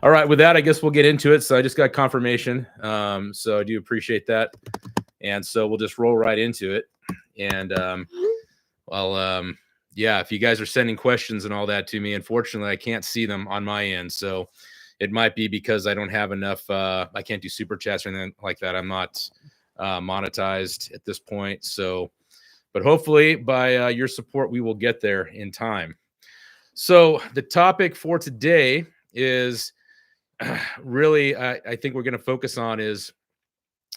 All right, with that, I guess we'll get into it. So I just got confirmation. So I do appreciate that. And so we'll just roll right into it. And yeah, if you guys are sending questions and all that to me, unfortunately, I can't see them on my end. So it might be because I don't have enough. I can't do super chats or anything like that. I'm not monetized at this point. So, but hopefully by your support, we will get there in time. So the topic for today is really, I think we're going to focus on is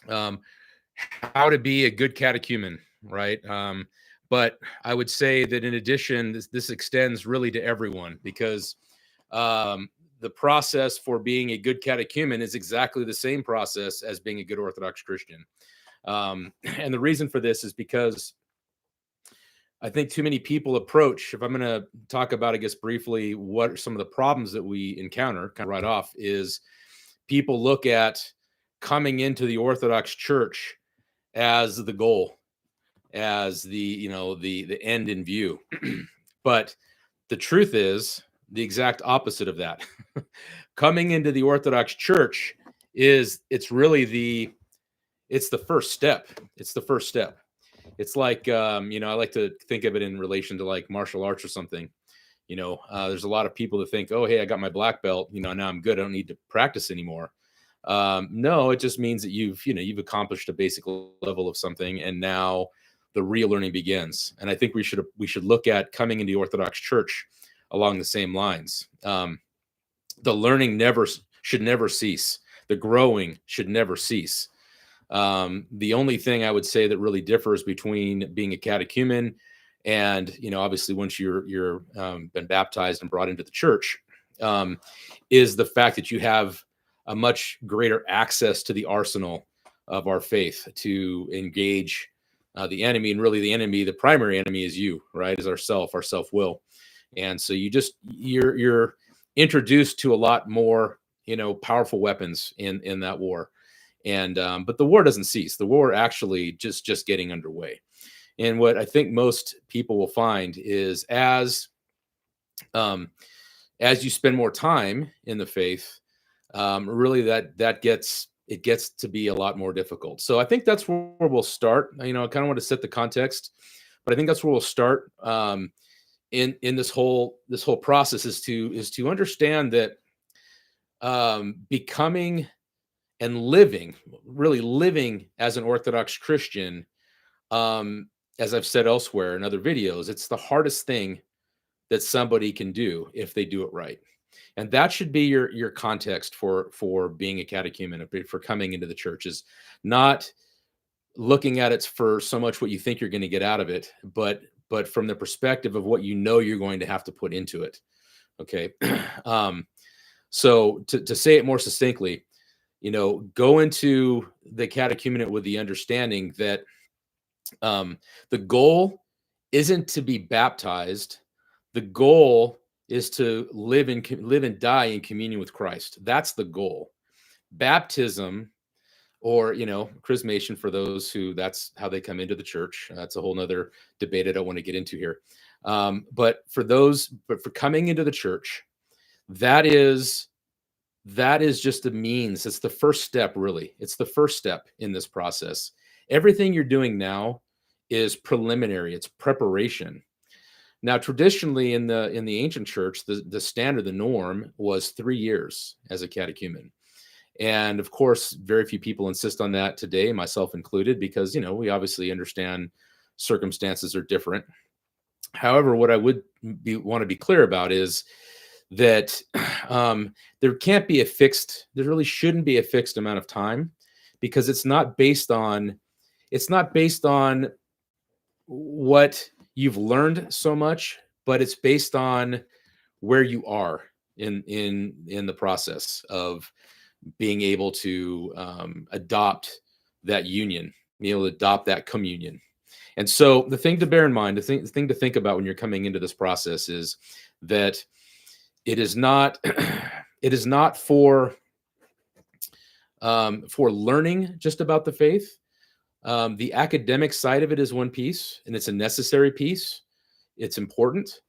how to be a good catechumen, right? But I would say that in addition, this extends really to everyone, because the process for being a good catechumen is exactly the same process as being a good Orthodox Christian. And the reason for this is because I think too many people approach, if I'm going to talk about, I guess, briefly, what are some of the problems that we encounter kind of right off, is people look at coming into the Orthodox Church as the goal, as the end in view. But the truth is the exact opposite of that. Coming into the Orthodox Church it's the first step. It's the first step. It's like, I like to think of it in relation to like martial arts or something. There's a lot of people that think, oh, hey, I got my black belt, now I'm good, I don't need to practice anymore. No, it just means that you've accomplished a basic level of something, and now the real learning begins. And I think we should look at coming into the Orthodox Church along the same lines. The learning should never cease. The growing should never cease. The only thing I would say that really differs between being a catechumen and, obviously once you're been baptized and brought into the church, is the fact that you have a much greater access to the arsenal of our faith to engage the enemy. And really the primary enemy is you, right? Is our self-will. And so you're introduced to a lot more, powerful weapons in that war. And but the war doesn't cease. The war actually just getting underway. And what I think most people will find is as you spend more time in the faith, really that gets to be a lot more difficult. So I think that's where we'll start. I kind of want to set the context, but I think that's where we'll start in this whole process is to understand that becoming and really living as an Orthodox Christian, as I've said elsewhere in other videos, it's the hardest thing that somebody can do if they do it right. And that should be your context for being a catechumen, for coming into the church, is not looking at it for so much what you think you're going to get out of it, but from the perspective of what you're going to have to put into it. Okay. So to say it more succinctly, go into the catechumenate with the understanding that the goal isn't to be baptized. The goal is to live and die in communion with Christ. That's the goal. Baptism, or chrismation, for those who that's how they come into the church. That's a whole nother debate I don't want to get into here. But for coming into the church, that is just a means. It's the first step, really. It's the first step in this process. Everything you're doing now is preliminary. It's preparation. Now, traditionally in the ancient church, the standard, the norm was 3 years as a catechumen. And of course, very few people insist on that today, myself included, because, we obviously understand circumstances are different. However, what I would want to be clear about is that there really shouldn't be a fixed amount of time, because it's not based on what you've learned so much, but it's based on where you are in the process of being able to adopt that union, be able to adopt that communion. And so the thing to bear in mind, the thing to think about when you're coming into this process is that it is not for learning just about the faith. The academic side of it is one piece, and it's a necessary piece. It's important.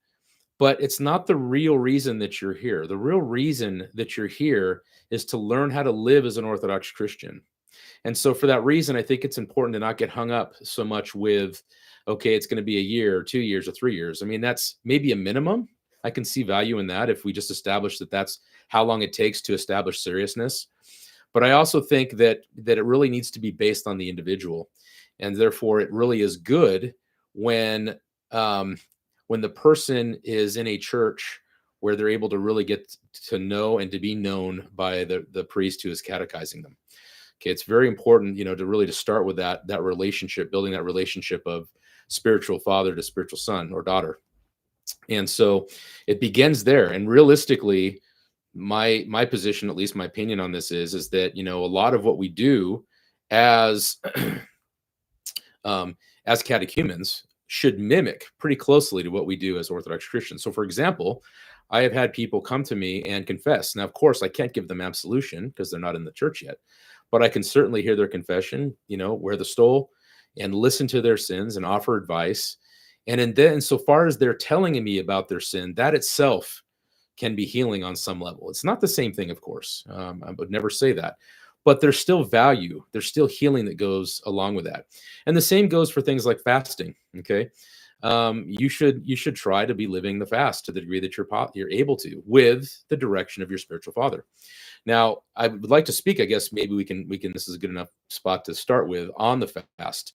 but it's not the real reason that you're here. The real reason that you're here is to learn how to live as an Orthodox Christian. And so for that reason, I think it's important to not get hung up so much with, okay, it's going to be a year or 2 years or 3 years. I mean, that's maybe a minimum. I can see value in that if we just establish that that's how long it takes to establish seriousness. But I also think that it really needs to be based on the individual, and therefore it really is good when um, when the person is in a church where they're able to really get to know and to be known by the priest who is catechizing them. Okay, it's very important, to really to start with that relationship, building that relationship of spiritual father to spiritual son or daughter. And so it begins there. And realistically, my position, at least my opinion on this is that, a lot of what we do as as catechumens should mimic pretty closely to what we do as Orthodox Christians. So for example, I have had people come to me and confess. Now, of course, I can't give them absolution because they're not in the church yet, but I can certainly hear their confession, wear the stole and listen to their sins and offer advice. And then, so far as they're telling me about their sin, that itself can be healing on some level. It's not the same thing, of course. I would never say that, but there's still value. There's still healing that goes along with that. And the same goes for things like fasting. Okay. You should try to be living the fast to the degree that you're able to, with the direction of your spiritual father. Now, I would like to speak, I guess maybe we can, this is a good enough spot to start with on the fast.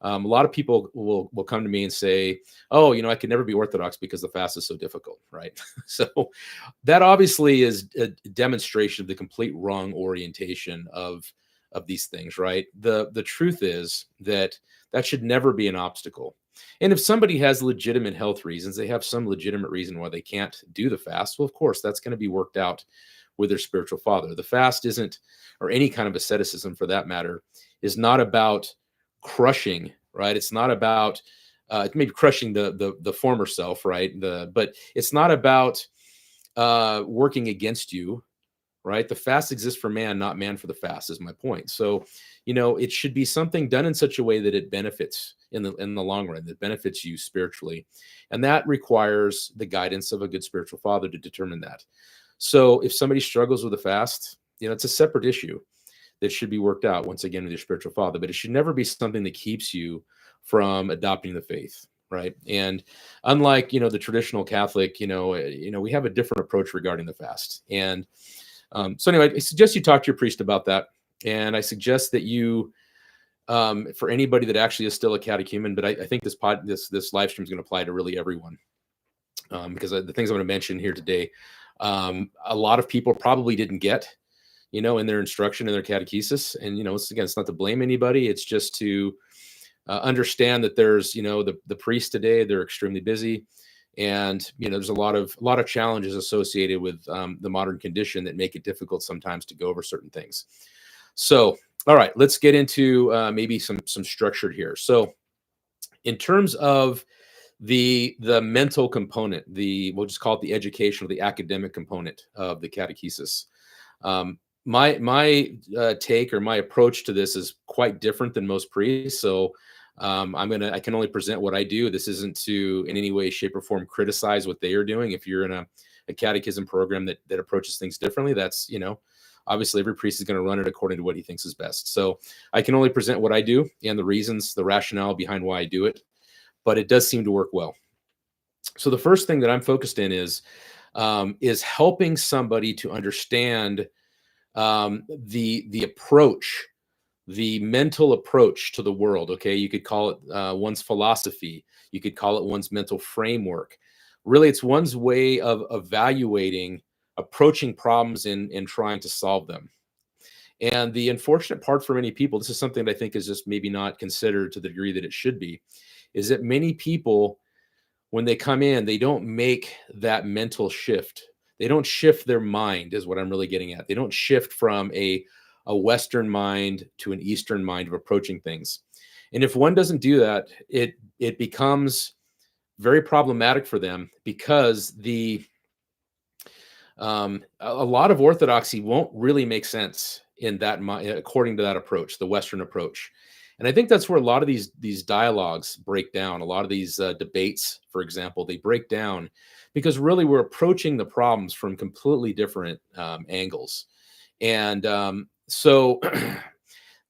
A lot of people will come to me and say, oh, I can never be Orthodox because the fast is so difficult, right? So that obviously is a demonstration of the complete wrong orientation of these things, right? The truth is that should never be an obstacle. And if somebody has legitimate health reasons, they have some legitimate reason why they can't do the fast, well, of course, that's going to be worked out with their spiritual father. The fast isn't, or any kind of asceticism for that matter, is not about crushing, right? It's not about maybe crushing the former self, right? But it's not about working against you, right? The fast exists for man, not man for the fast, is my point. So, it should be something done in such a way that it benefits in the long run, that benefits you spiritually. And that requires the guidance of a good spiritual father to determine that. So if somebody struggles with a fast, it's a separate issue that should be worked out once again with your spiritual father, but it should never be something that keeps you from adopting the faith, right? And unlike, the traditional Catholic, we have a different approach regarding the fast. And so anyway, I suggest you talk to your priest about that. And I suggest that you, for anybody that actually is still a catechumen, but I think this live stream is going to apply to really everyone, because the things I'm going to mention here today, a lot of people probably didn't get, in their instruction in their catechesis. And, it's not to blame anybody. It's just to understand that there's, the priests today, they're extremely busy. And, there's a lot of challenges associated with the modern condition that make it difficult sometimes to go over certain things. So, all right, let's get into maybe some structured here. So in terms of the mental component, we'll just call it the educational, the academic component of the catechesis. My take or my approach to this is quite different than most priests. So I can only present what I do. This isn't to in any way, shape, or form criticize what they are doing. If you're in a catechism program that approaches things differently, that's, obviously every priest is going to run it according to what he thinks is best. So I can only present what I do and the reasons, the rationale behind why I do it, but it does seem to work well. So the first thing that I'm focused in is helping somebody to understand the approach, the mental approach to the world. Okay, you could call it one's philosophy, you could call it one's mental framework. Really, it's one's way of evaluating, approaching problems and trying to solve them. And the unfortunate part for many people, this is something that I think is just maybe not considered to the degree that it should be, is that many people, when they come in, they don't make that mental shift. They don't shift their mind, is what I'm really getting at. They don't shift from a Western mind to an Eastern mind of approaching things. And if one doesn't do that, it becomes very problematic for them, because a lot of orthodoxy won't really make sense in that according to that approach, the Western approach. And I think that's where a lot of these dialogues break down. A lot of these debates, for example, they break down because really we're approaching the problems from completely different angles. And so I'm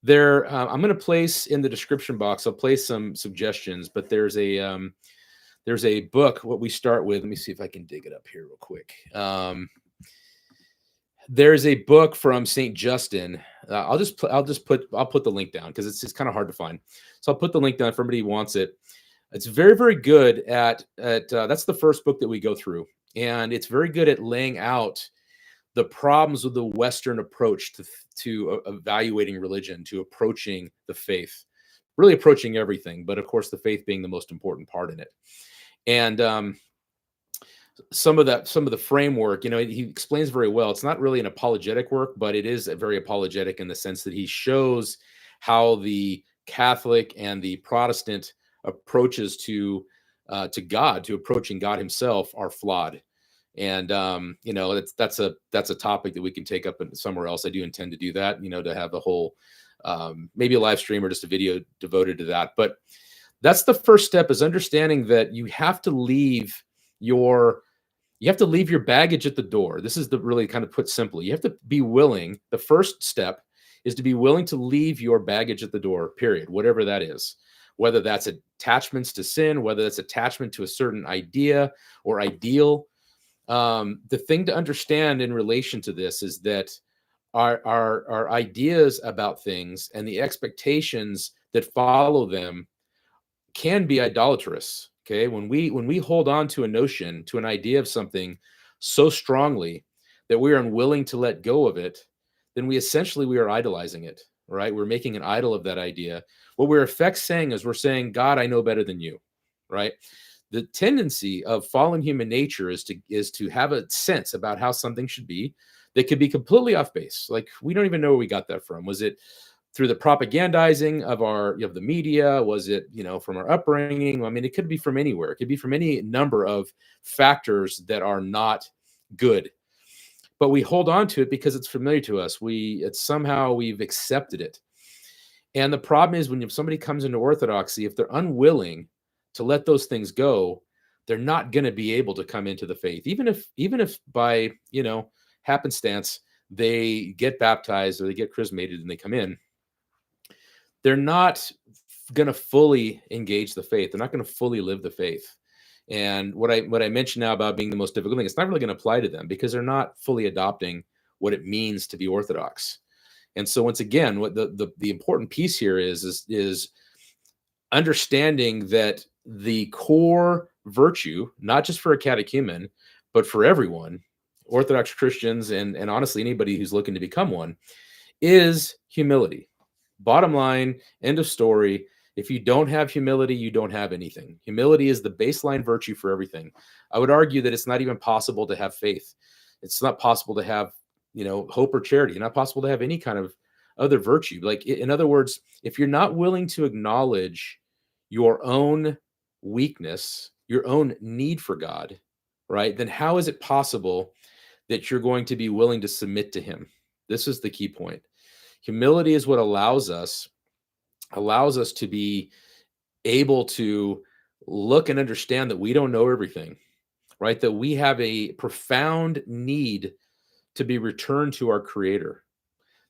going to place in the description box, I'll place some suggestions, but there's a book, what we start with. Let me see if I can dig it up here real quick. There's a book from St. Justin. I'll put the link down because it's kind of hard to find. So I'll put the link down if everybody wants it. It's very, very good at that's the first book that we go through. And it's very good at laying out the problems with the Western approach to evaluating religion, to approaching the faith, really approaching everything, but of course the faith being the most important part in it. And some of the framework, he explains very well. It's not really an apologetic work, but it is very apologetic in the sense that he shows how the Catholic and the Protestant approaches to God, to approaching God himself, are flawed. And that's a topic that we can take up somewhere else. I do intend to do that, to have a whole maybe a live stream or just a video devoted to that. But that's the first step, is understanding that you have to leave your baggage at the door. This is the really kind of put simply. You have to be willing. The first step is to be willing to leave your baggage at the door, period, whatever that is. Whether that's attachments to sin, whether that's attachment to a certain idea or ideal. The thing to understand in relation to this is that our ideas about things and the expectations that follow them can be idolatrous. Okay, when we hold on to a notion, to an idea of something so strongly that we are unwilling to let go of it, then we are idolizing it, right? We're making an idol of that idea. What we're in effect saying is, we're saying, God, I know better than you, right? The tendency of fallen human nature is to have a sense about how something should be that could be completely off base. Like, we don't even know where we got that from. Was it through the propagandizing of the media? Was it, from our upbringing? I mean, it could be from anywhere. It could be from any number of factors that are not good. But we hold on to it because it's familiar to us. Somehow we've accepted it. And the problem is, when somebody comes into orthodoxy, if they're unwilling to let those things go, they're not going to be able to come into the faith. Even if by, happenstance, they get baptized or they get chrismated and they come in, they're not going to fully engage the faith. They're not going to fully live the faith. And what I mentioned now about being the most difficult thing, it's not really going to apply to them because they're not fully adopting what it means to be Orthodox. And so once again, what the important piece here is understanding that the core virtue, not just for a catechumen, but for everyone, Orthodox Christians and honestly anybody who's looking to become one, is humility. Bottom line, end of story. If you don't have humility, you don't have anything. Humility is the baseline virtue for everything. I would argue that it's not even possible to have faith. It's not possible to have, hope or charity. Not possible to have any kind of other virtue. Like, in other words, if you're not willing to acknowledge your own weakness, your own need for God, right, then how is it possible that you're going to be willing to submit to him? This is the key point. Humility is what allows us to be able to look and understand that we don't know everything, right? That we have a profound need to be returned to our Creator.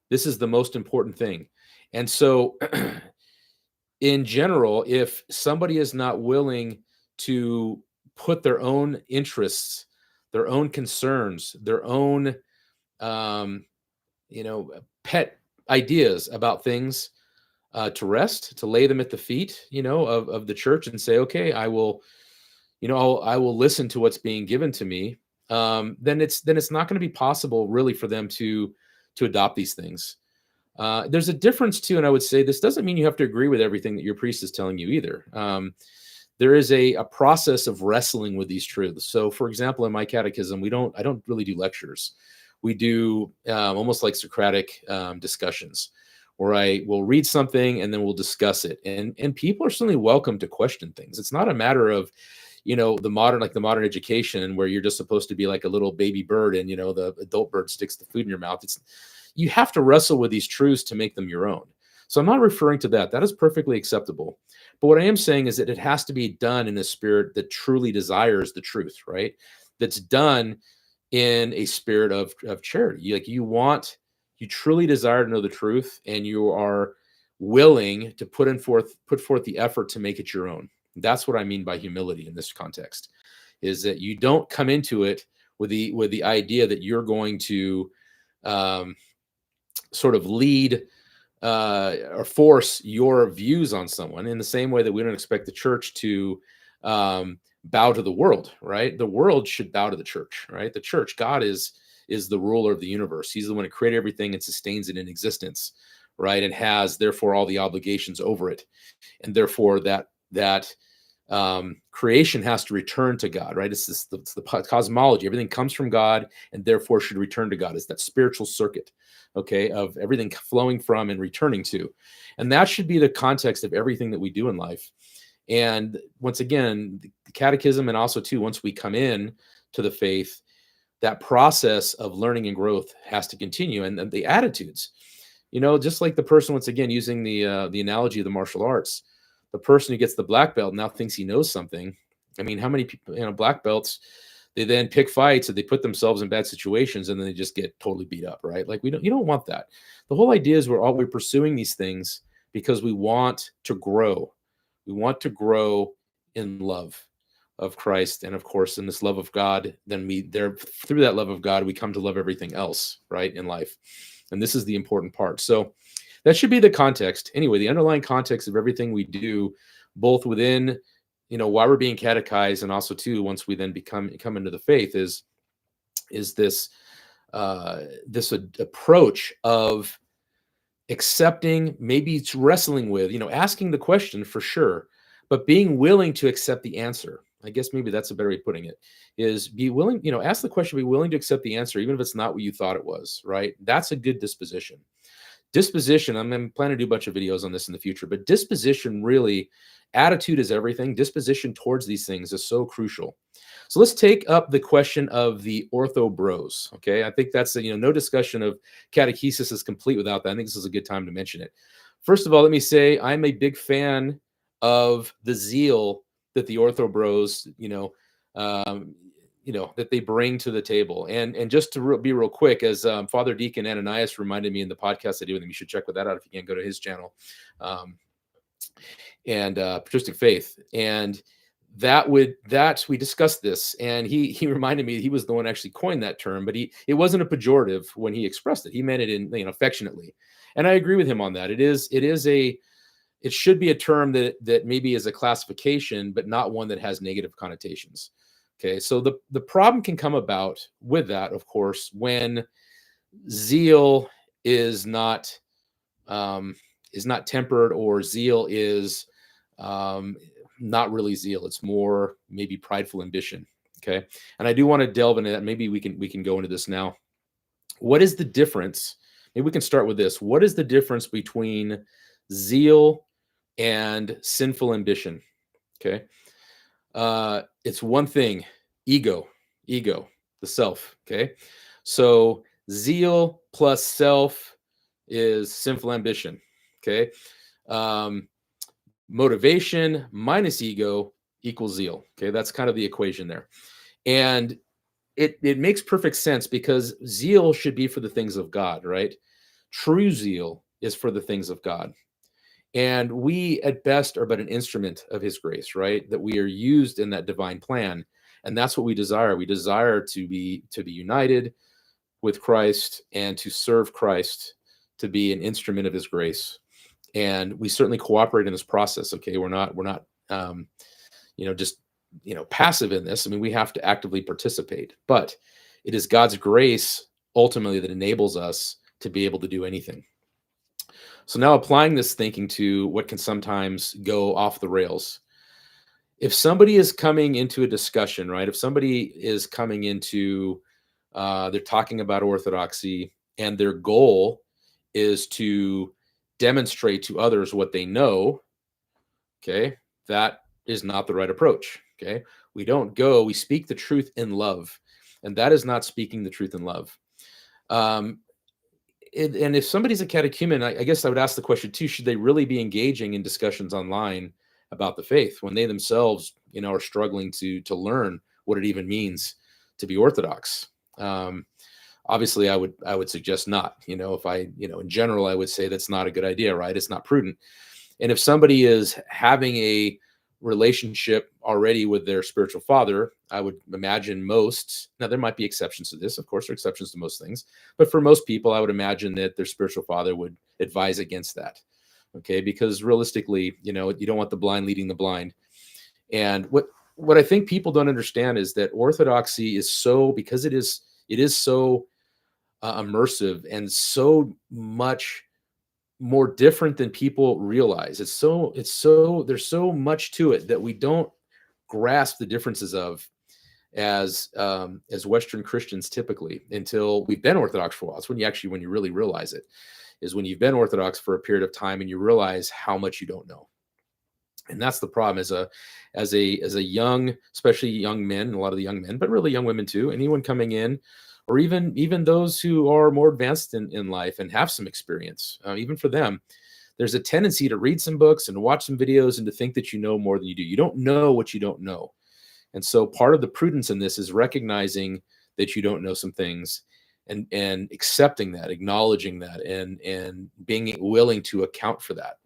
This is the most important thing. And so in general, if somebody is not willing to put their own interests, their own concerns, their own, pet ideas about things to rest, to lay them at the feet, of the church, and say, okay, I will listen to what's being given to me. Then it's not going to be possible really for them to adopt these things. There's a difference too, and I would say this doesn't mean you have to agree with everything that your priest is telling you either. There is a process of wrestling with these truths. So, for example, in my catechism, I don't really do lectures. We do almost like Socratic discussions, where I will read something and then we'll discuss it. And people are certainly welcome to question things. It's not a matter of, the modern education where you're just supposed to be like a little baby bird and, the adult bird sticks the food in your mouth. You have to wrestle with these truths to make them your own. So I'm not referring to that. That is perfectly acceptable. But what I am saying is that it has to be done in a spirit that truly desires the truth, right? that's done in a spirit of charity. You truly desire to know the truth, and you are willing to put forth the effort to make it your own. That's what I mean by humility in this context, is that you don't come into it with the idea that you're going to um, sort of lead or force your views on someone, in the same way that we don't expect the church to bow to the world, right? The world should bow to the church, right? The church, God is the ruler of the universe. He's the one who created everything and sustains it in existence, right? And has therefore all the obligations over it, and therefore that creation has to return to God, right? It's the cosmology. Everything comes from God and therefore should return to God. It's that spiritual circuit, okay, of everything flowing from and returning to. And that should be the context of everything that we do in life. And once again, the catechism, and also too, once we come in to the faith, that process of learning and growth has to continue. And the attitudes, just like the person, once again, using the analogy of the martial arts, the person who gets the black belt now thinks he knows something. I mean, how many people, black belts, they then pick fights and they put themselves in bad situations, and then they just get totally beat up, right? Like you don't want that. The whole idea is we're pursuing these things because we want to grow. We want to grow in love of Christ, and of course, in this love of God. Then through that love of God, we come to love everything else, right, in life. And this is the important part. So that should be the context. Anyway, the underlying context of everything we do, both within, why we're being catechized, and also too, once we then come into the faith, is this approach of accepting, maybe it's wrestling with, asking the question for sure, but being willing to accept the answer. I guess maybe that's a better way of putting it, is be willing, ask the question, be willing to accept the answer, even if it's not what you thought it was, right? That's a good disposition. Disposition, I'm planning to do a bunch of videos on this in the future, but disposition, really, attitude is everything. Disposition towards these things is so crucial. So let's take up the question of the ortho bros. Okay, I think that's no discussion of catechesis is complete without that. I think this is a good time to mention it. First of all, let me say I'm a big fan of the zeal that the ortho bros, that they bring to the table. And just to be real quick, as Father Deacon Ananias reminded me in the podcast I do with him, you should check that out if you can, go to his channel, and patristic faith. And that we discussed this, and he reminded me he was the one who actually coined that term, but it wasn't a pejorative when he expressed it. He meant it in affectionately, and I agree with him on that. It should be a term that maybe is a classification, but not one that has negative connotations. Okay, so the problem can come about with that, of course, when zeal is not tempered, or zeal is not really zeal. It's more maybe prideful ambition. Okay, and I do want to delve into that. Maybe we can go into this now. What is the difference? Maybe we can start with this. What is the difference between zeal and sinful ambition? Okay. It's one thing, ego, the self. Okay. So zeal plus self is sinful ambition. Okay. Motivation minus ego equals zeal. Okay. That's kind of the equation there. And it makes perfect sense, because zeal should be for the things of God, right? True zeal is for the things of God. And we at best are but an instrument of his grace, right? That we are used in that divine plan. And that's what we desire. We desire to be united with Christ and to serve Christ, to be an instrument of his grace. And we certainly cooperate in this process. Okay. We're not just, passive in this. I mean, we have to actively participate, but it is God's grace ultimately that enables us to be able to do anything. So now applying this thinking to what can sometimes go off the rails. If somebody is coming into a discussion, right? If somebody is coming into, they're talking about orthodoxy, and their goal is to demonstrate to others what they know, okay, that is not the right approach, okay? We speak the truth in love, and that is not speaking the truth in love. And if somebody's a catechumen, I guess I would ask the question too, should they really be engaging in discussions online about the faith when they themselves, are struggling to learn what it even means to be Orthodox. Obviously, I would suggest not. If in general, I would say that's not a good idea, right? It's not prudent. And if somebody is having a relationship already with their spiritual father, I would imagine now there might be exceptions to this. Of course, there are exceptions to most things, but for most people, I would imagine that their spiritual father would advise against that. Okay, because realistically, you don't want the blind leading the blind. And what I think people don't understand is that orthodoxy is because it is so immersive and so much more different than people realize. There's so much to it that we don't grasp the differences of as Western Christians typically, until we've been Orthodox for a while. It's when you really realize it, is when you've been Orthodox for a period of time and you realize how much you don't know. And that's the problem as a young, especially young men, a lot of the young men, but really young women too, anyone coming in, or even those who are more advanced in life and have some experience, even for them, there's a tendency to read some books and to watch some videos and to think that you know more than you do. You don't know what you don't know. And so part of the prudence in this is recognizing that you don't know some things and accepting that, acknowledging that, and being willing to account for that.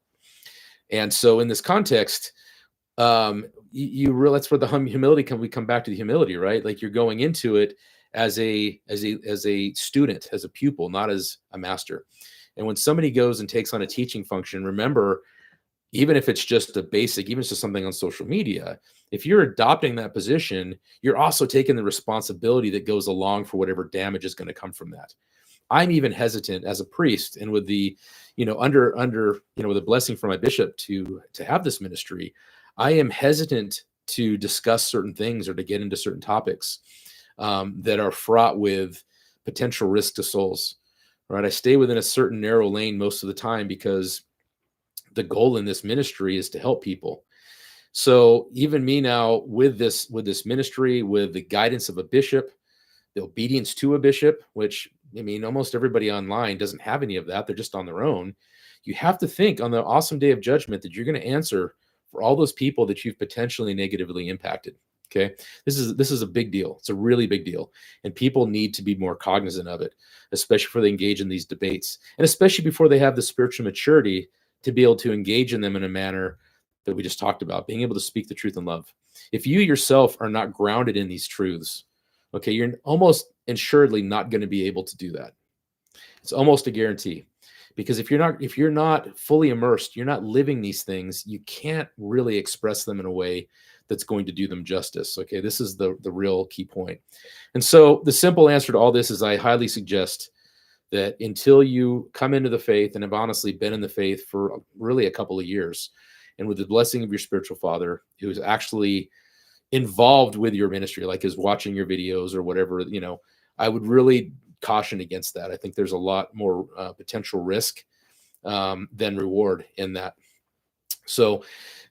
And so in this context, you realize that's where the humility we come back to the humility, right? Like you're going into it as a student, as a pupil, not as a master. And when somebody goes and takes on a teaching function, remember, even if it's just even if it's just something on social media, if you're adopting that position, you're also taking the responsibility that goes along for whatever damage is going to come from that. I'm even hesitant as a priest, and with the, under with a blessing from my bishop to have this ministry, I am hesitant to discuss certain things or to get into certain topics that are fraught with potential risk to souls. Right? I stay within a certain narrow lane most of the time because the goal in this ministry is to help people. So even me now with this ministry, with the guidance of a bishop, the obedience to a bishop, which almost everybody online doesn't have any of that. They're just on their own. You have to think on the awesome day of judgment that you're going to answer for all those people that you've potentially negatively impacted. Okay. This is a big deal. It's a really big deal. And people need to be more cognizant of it, especially before they engage in these debates, and especially before they have the spiritual maturity to be able to engage in them in a manner that we just talked about, being able to speak the truth in love. If you yourself are not grounded in these truths, okay, you're almost assuredly not going to be able to do that. It's almost a guarantee, because if you're not fully immersed, you're not living these things, you can't really express them in a way that's going to do them justice. Okay, this is the real key point. And so the simple answer to all this is I highly suggest that until you come into the faith, and have honestly been in the faith for really a couple of years, and with the blessing of your spiritual father, who is actually involved with your ministry, like is watching your videos or whatever, I would really caution against that. I think there's a lot more potential risk than reward in that. So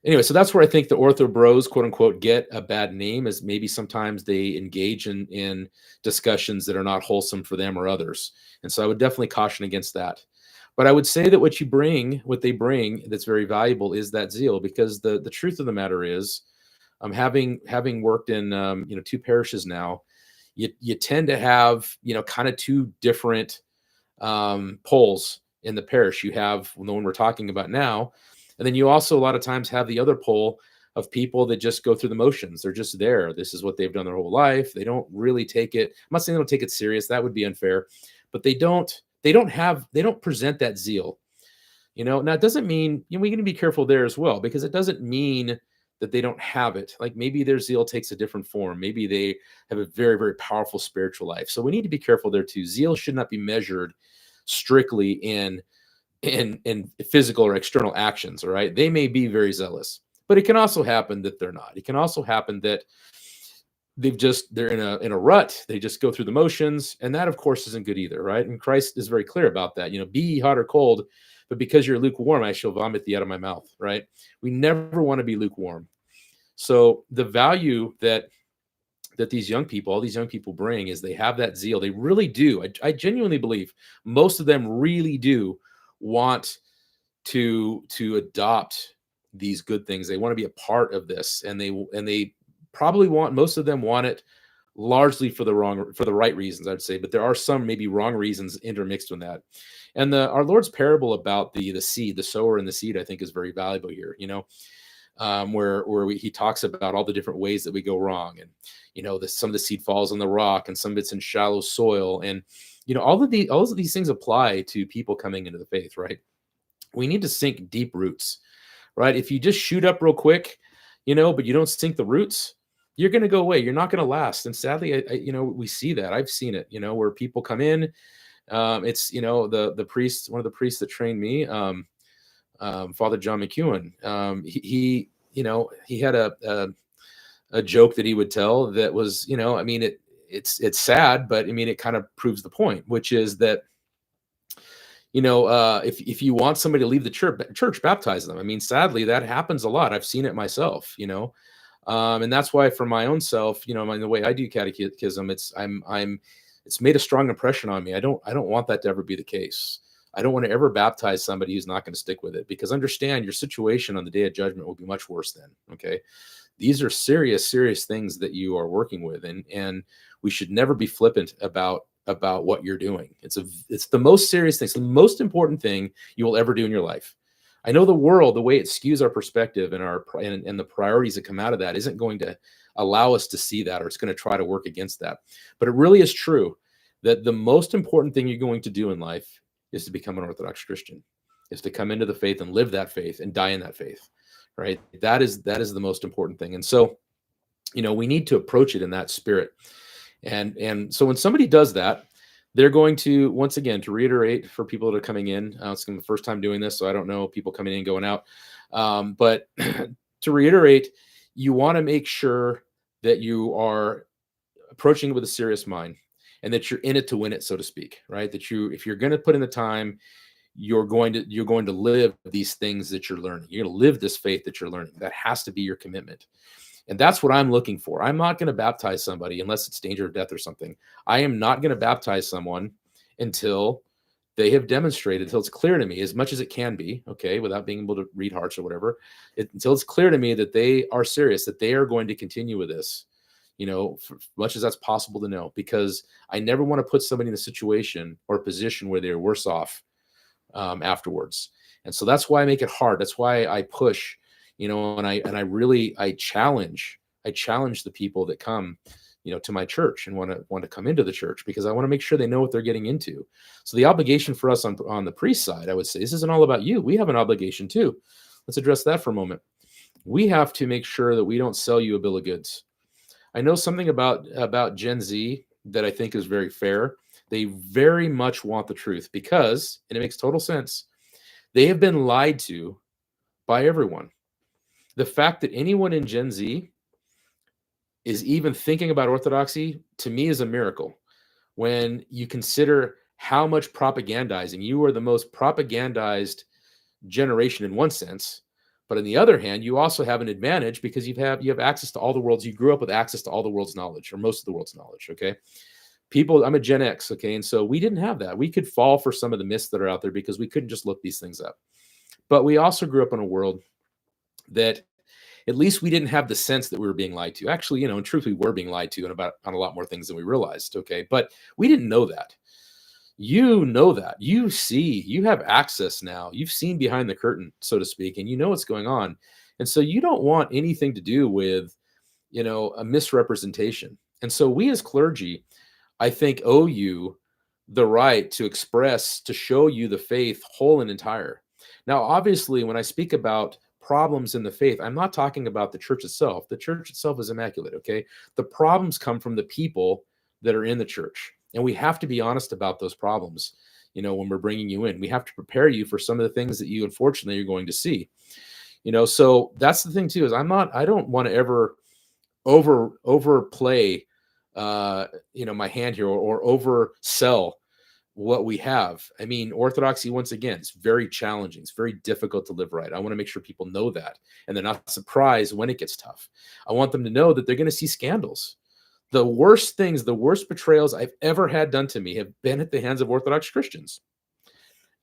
anyway, so that's where I think the ortho bros, quote unquote, get a bad name, is maybe sometimes they engage in discussions that are not wholesome for them or others. And so I would definitely caution against that. But I would say that what they bring that's very valuable is that zeal, because the truth of the matter is, having worked in two parishes now, you tend to have kind of two different poles in the parish. You have the one we're talking about now, and then you also a lot of times have the other pole of people that just go through the motions. They're just there. This is what they've done their whole life. They don't really take it. I'm not saying they don't take it serious. That would be unfair, but they don't present that zeal. Now it doesn't mean, we got to be careful there as well, because it doesn't mean that they don't have it. Like maybe their zeal takes a different form. Maybe they have a very, very powerful spiritual life. So we need to be careful there too. Zeal should not be measured strictly in physical or external actions. All right. They may be very zealous, but it can also happen that they're not. It can also happen that they're in a rut. They just go through the motions. And that of course isn't good either. Right. And Christ is very clear about that. Be ye hot or cold, but because you're lukewarm, I shall vomit thee out of my mouth. Right. We never want to be lukewarm. So the value that all these young people bring is they have that zeal. They really do. I genuinely believe most of them really do want to adopt these good things. They want to be a part of this, and they probably most of them want it largely for the right reasons, I'd say, but there are some maybe wrong reasons intermixed in that. And our Lord's parable about the seed, the sower and the seed, I think is very valuable here. Where he talks about all the different ways that we go wrong, and some of the seed falls on the rock, and some of it's in shallow soil, and all of these things apply to people coming into the faith, right? We need to sink deep roots, right? If you just shoot up real quick, but you don't sink the roots, you're going to go away. You're not going to last. And sadly, we see that. I've seen it, where people come in. It's, the priest, one of the priests that trained me, Father John McEwen, he had a joke that he would tell that was, it's sad, but it kind of proves the point, which is that, if you want somebody to leave the church, baptize them. Sadly, that happens a lot. I've seen it myself, and that's why for my own self, the way I do catechism, it's made a strong impression on me. I don't want that to ever be the case. I don't want to ever baptize somebody who's not going to stick with it, because understand your situation on the day of judgment will be much worse then. Okay. These are serious, serious things that you are working with. And we should never be flippant about what you're doing. It's the most serious thing. It's the most important thing you will ever do in your life. I know the world, the way it skews our perspective and the priorities that come out of that isn't going to allow us to see that, or it's going to try to work against that. But it really is true that the most important thing you're going to do in life is to become an Orthodox Christian, is to come into the faith and live that faith and die in that faith, right? That is the most important thing. And so, we need to approach it in that spirit. And so when somebody does that, they're going to, once again, to reiterate for people that are coming in, it's going to be the first time doing this, so I don't know people coming in and going out. But to reiterate, you want to make sure that you are approaching it with a serious mind, and that you're in it to win it, so to speak, right? That if you're going to put in the time, you're going to live these things that you're learning. You're going to live this faith that you're learning. That has to be your commitment. And that's what I'm looking for. I'm not going to baptize somebody unless it's danger of death or something. I am not going to baptize someone until they have demonstrated, until it's clear to me, as much as it can be, okay, without being able to read hearts or whatever, until it's clear to me that they are serious, that they are going to continue with this, for as much as that's possible to know, because I never want to put somebody in a situation or a position where they're worse off afterwards. And so that's why I make it hard. That's why I push, and I challenge the people that come, to my church and want to come into the church, because I want to make sure they know what they're getting into. So the obligation for us on the priest side, I would say, this isn't all about you. We have an obligation too. Let's address that for a moment. We have to make sure that we don't sell you a bill of goods. I know something about Gen Z that I think is very fair. They very much want the truth because, and it makes total sense, they have been lied to by everyone. The fact that anyone in Gen Z is even thinking about orthodoxy, to me, is a miracle. When you consider how much propagandizing, you are the most propagandized generation in one sense, but on the other hand, you also have an advantage because you have access to all the world's. You grew up with access to all the world's knowledge, or most of the world's knowledge. Okay, I'm a Gen X. Okay, and so we didn't have that. We could fall for some of the myths that are out there because we couldn't just look these things up. But we also grew up in a world that at least we didn't have the sense that we were being lied to. Actually, in truth, we were being lied to on a lot more things than we realized. Okay, but we didn't know that. You know that. You have access now. You've seen behind the curtain, so to speak, and you know what's going on. And so you don't want anything to do with, a misrepresentation. And so we as clergy, I think, owe you the right to express, to show you the faith whole and entire. Now, obviously, when I speak about problems in the faith, I'm not talking about the church itself. The church itself is immaculate, okay? The problems come from the people that are in the church. And we have to be honest about those problems, when we're bringing you in. We have to prepare you for some of the things that you, unfortunately, are going to see. So that's the thing, too, is I don't want to ever overplay, my hand here, or oversell what we have. Orthodoxy, once again, it's very challenging. It's very difficult to live right. I want to make sure people know that, and they're not surprised when it gets tough. I want them to know that they're going to see scandals. The worst things, the worst betrayals I've ever had done to me have been at the hands of Orthodox Christians.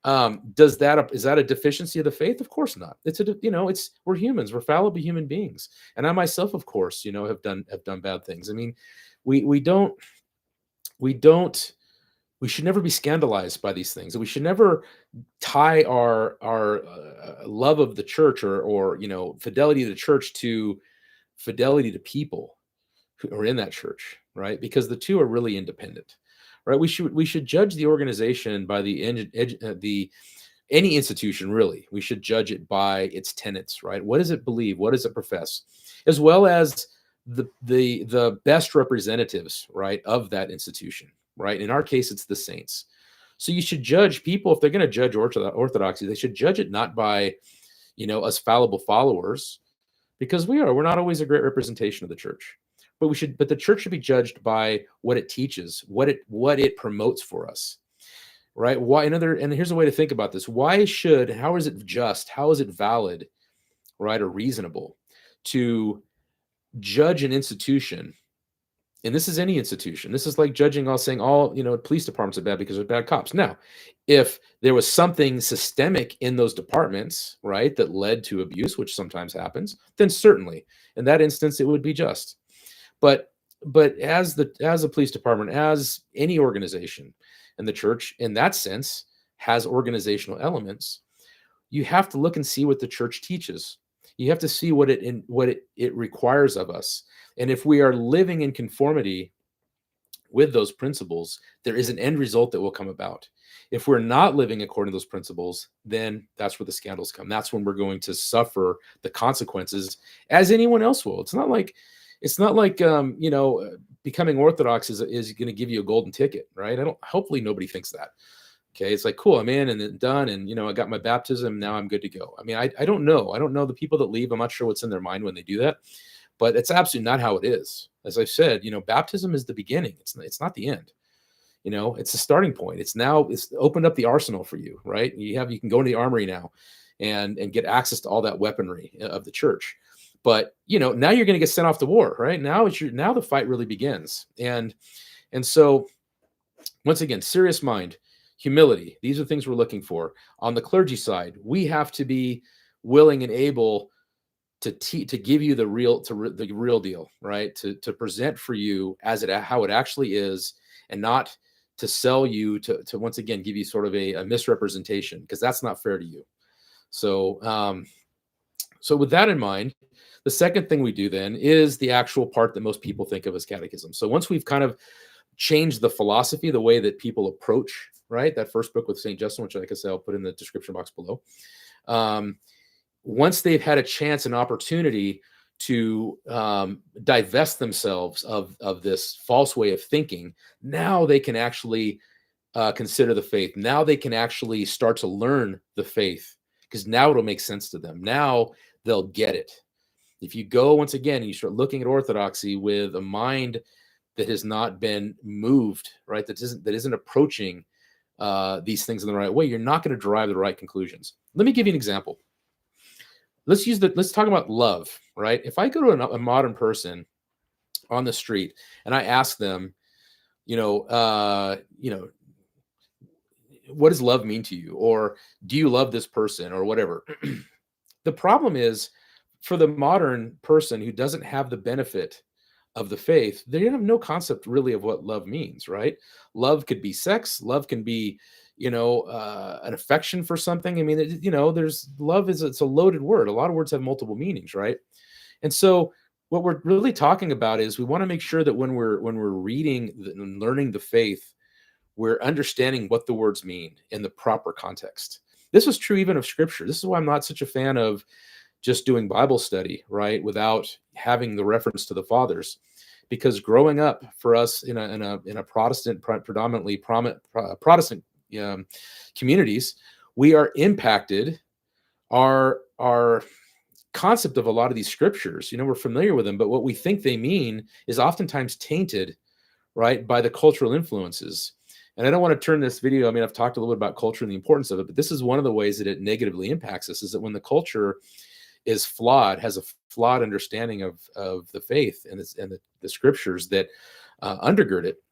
Is that a deficiency of the faith? Of course not. We're humans. We're fallible human beings. And I myself, of course, have done bad things. we don't we should never be scandalized by these things. We should never tie our love of the church or fidelity to the church to fidelity to people who are in that church, right? Because the two are really independent, right? We should judge the organization by the any institution, really. We should judge it by its tenets, right? What does it believe? What does it profess? As well as the best representatives, right, of that institution, right? In our case, it's the saints. So you should judge people, if they're going to judge orthodoxy, they should judge it not by, us fallible followers, because we're not always a great representation of the church. But the church should be judged by what it teaches, what it promotes for us, right? And here's a way to think about this. How is it just, how is it valid, right, or reasonable to judge an institution? And this is any institution. This is like judging saying all, police departments are bad because they're bad cops. Now, if there was something systemic in those departments, right, that led to abuse, which sometimes happens, then certainly in that instance, it would be just. But as a police department, as any organization, and the church in that sense has organizational elements, you have to look and see what the church teaches. You have to see what it requires of us. And if we are living in conformity with those principles, there is an end result that will come about. If we're not living according to those principles, then that's where the scandals come. That's when we're going to suffer the consequences, as anyone else will. It's not like becoming Orthodox is going to give you a golden ticket, right? Hopefully nobody thinks that. Okay, it's like, cool, I'm in and then done, and I got my baptism, now I'm good to go. I mean, I don't know. I don't know the people that leave. I'm not sure what's in their mind when they do that, but it's absolutely not how it is. As I've said, baptism is the beginning. It's not the end. It's the starting point. It's opened up the arsenal for you, right? You can go into the armory now and get access to all that weaponry of the church. But now you're going to get sent off to war, right? Now the fight really begins. And so once again, serious mind, humility. These are things we're looking for. On the clergy side, we have to be willing and able to give you the real deal, right? To present for you how it actually is, and not to sell you to once again give you sort of a misrepresentation, because that's not fair to you. So with that in mind, the second thing we do then is the actual part that most people think of as catechism. So once we've kind of changed the philosophy, the way that people approach, right, that first book with St. Justin, which, like I said, I'll put in the description box below. Once they've had a chance and opportunity to divest themselves of this false way of thinking, now they can actually consider the faith. Now they can actually start to learn the faith, because now it'll make sense to them. Now they'll get it. If you go, once again, you start looking at orthodoxy with a mind that has not been moved, right, that isn't approaching these things in the right way, you're not going to derive the right conclusions. Let me give you an example. Let's talk about love, right? If I go to a modern person on the street and I ask them, what does love mean to you? Or do you love this person, or whatever? The problem is, for the modern person who doesn't have the benefit of the faith, they have no concept really of what love means, right? Love could be sex. Love can be, an affection for something. I mean, there's love it's a loaded word. A lot of words have multiple meanings, right? And so what we're really talking about is we want to make sure that when we're reading and learning the faith, we're understanding what the words mean in the proper context. This is true even of Scripture. This is why I'm not such a fan of just doing Bible study, right, without having the reference to the fathers, because growing up for us in a Protestant, predominantly Protestant communities, we are impacted. Our concept of a lot of these scriptures, we're familiar with them, but what we think they mean is oftentimes tainted, right, by the cultural influences. And I don't want to turn this video, I've talked a little bit about culture and the importance of it, but this is one of the ways that it negatively impacts us, is that when the culture is flawed, has a flawed understanding of the faith and the scriptures that undergird it,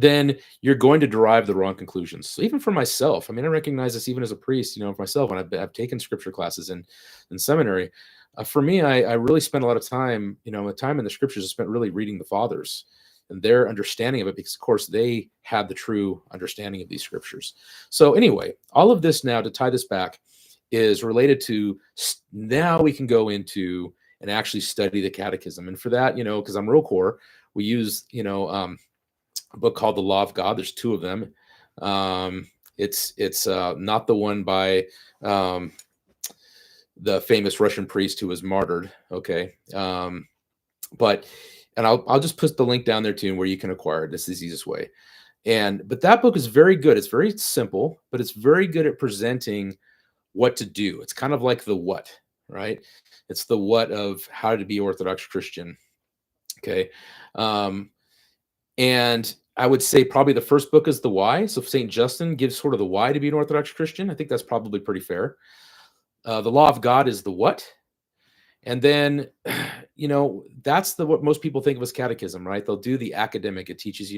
then you're going to derive the wrong conclusions. So even for myself, I mean, I recognize this even as a priest, for myself, when I've taken scripture classes in seminary. For me, I really spent a lot of time, the time in the scriptures I spent really reading the fathers and their understanding of it, because of course they had the true understanding of these scriptures. So anyway, all of this now, to tie this back, is related to, now we can go into and actually study the catechism. And for that, because I'm real core, we use, a book called The Law of God. There's two of them. It's not the one by the famous Russian priest who was martyred. Okay. But I'll just put the link down there too, where you can acquire it. This is the easiest way. But that book is very good. It's very simple, but it's very good at presenting what to do. It's kind of like the what, right? It's the what of how to be Orthodox Christian. Okay. And I would say probably the first book is the why. So St. Justin gives sort of the why to be an Orthodox Christian. I think that's probably pretty fair. The Law of God is the what. And then, that's what most people think of as catechism, right? They'll do the academic. It teaches,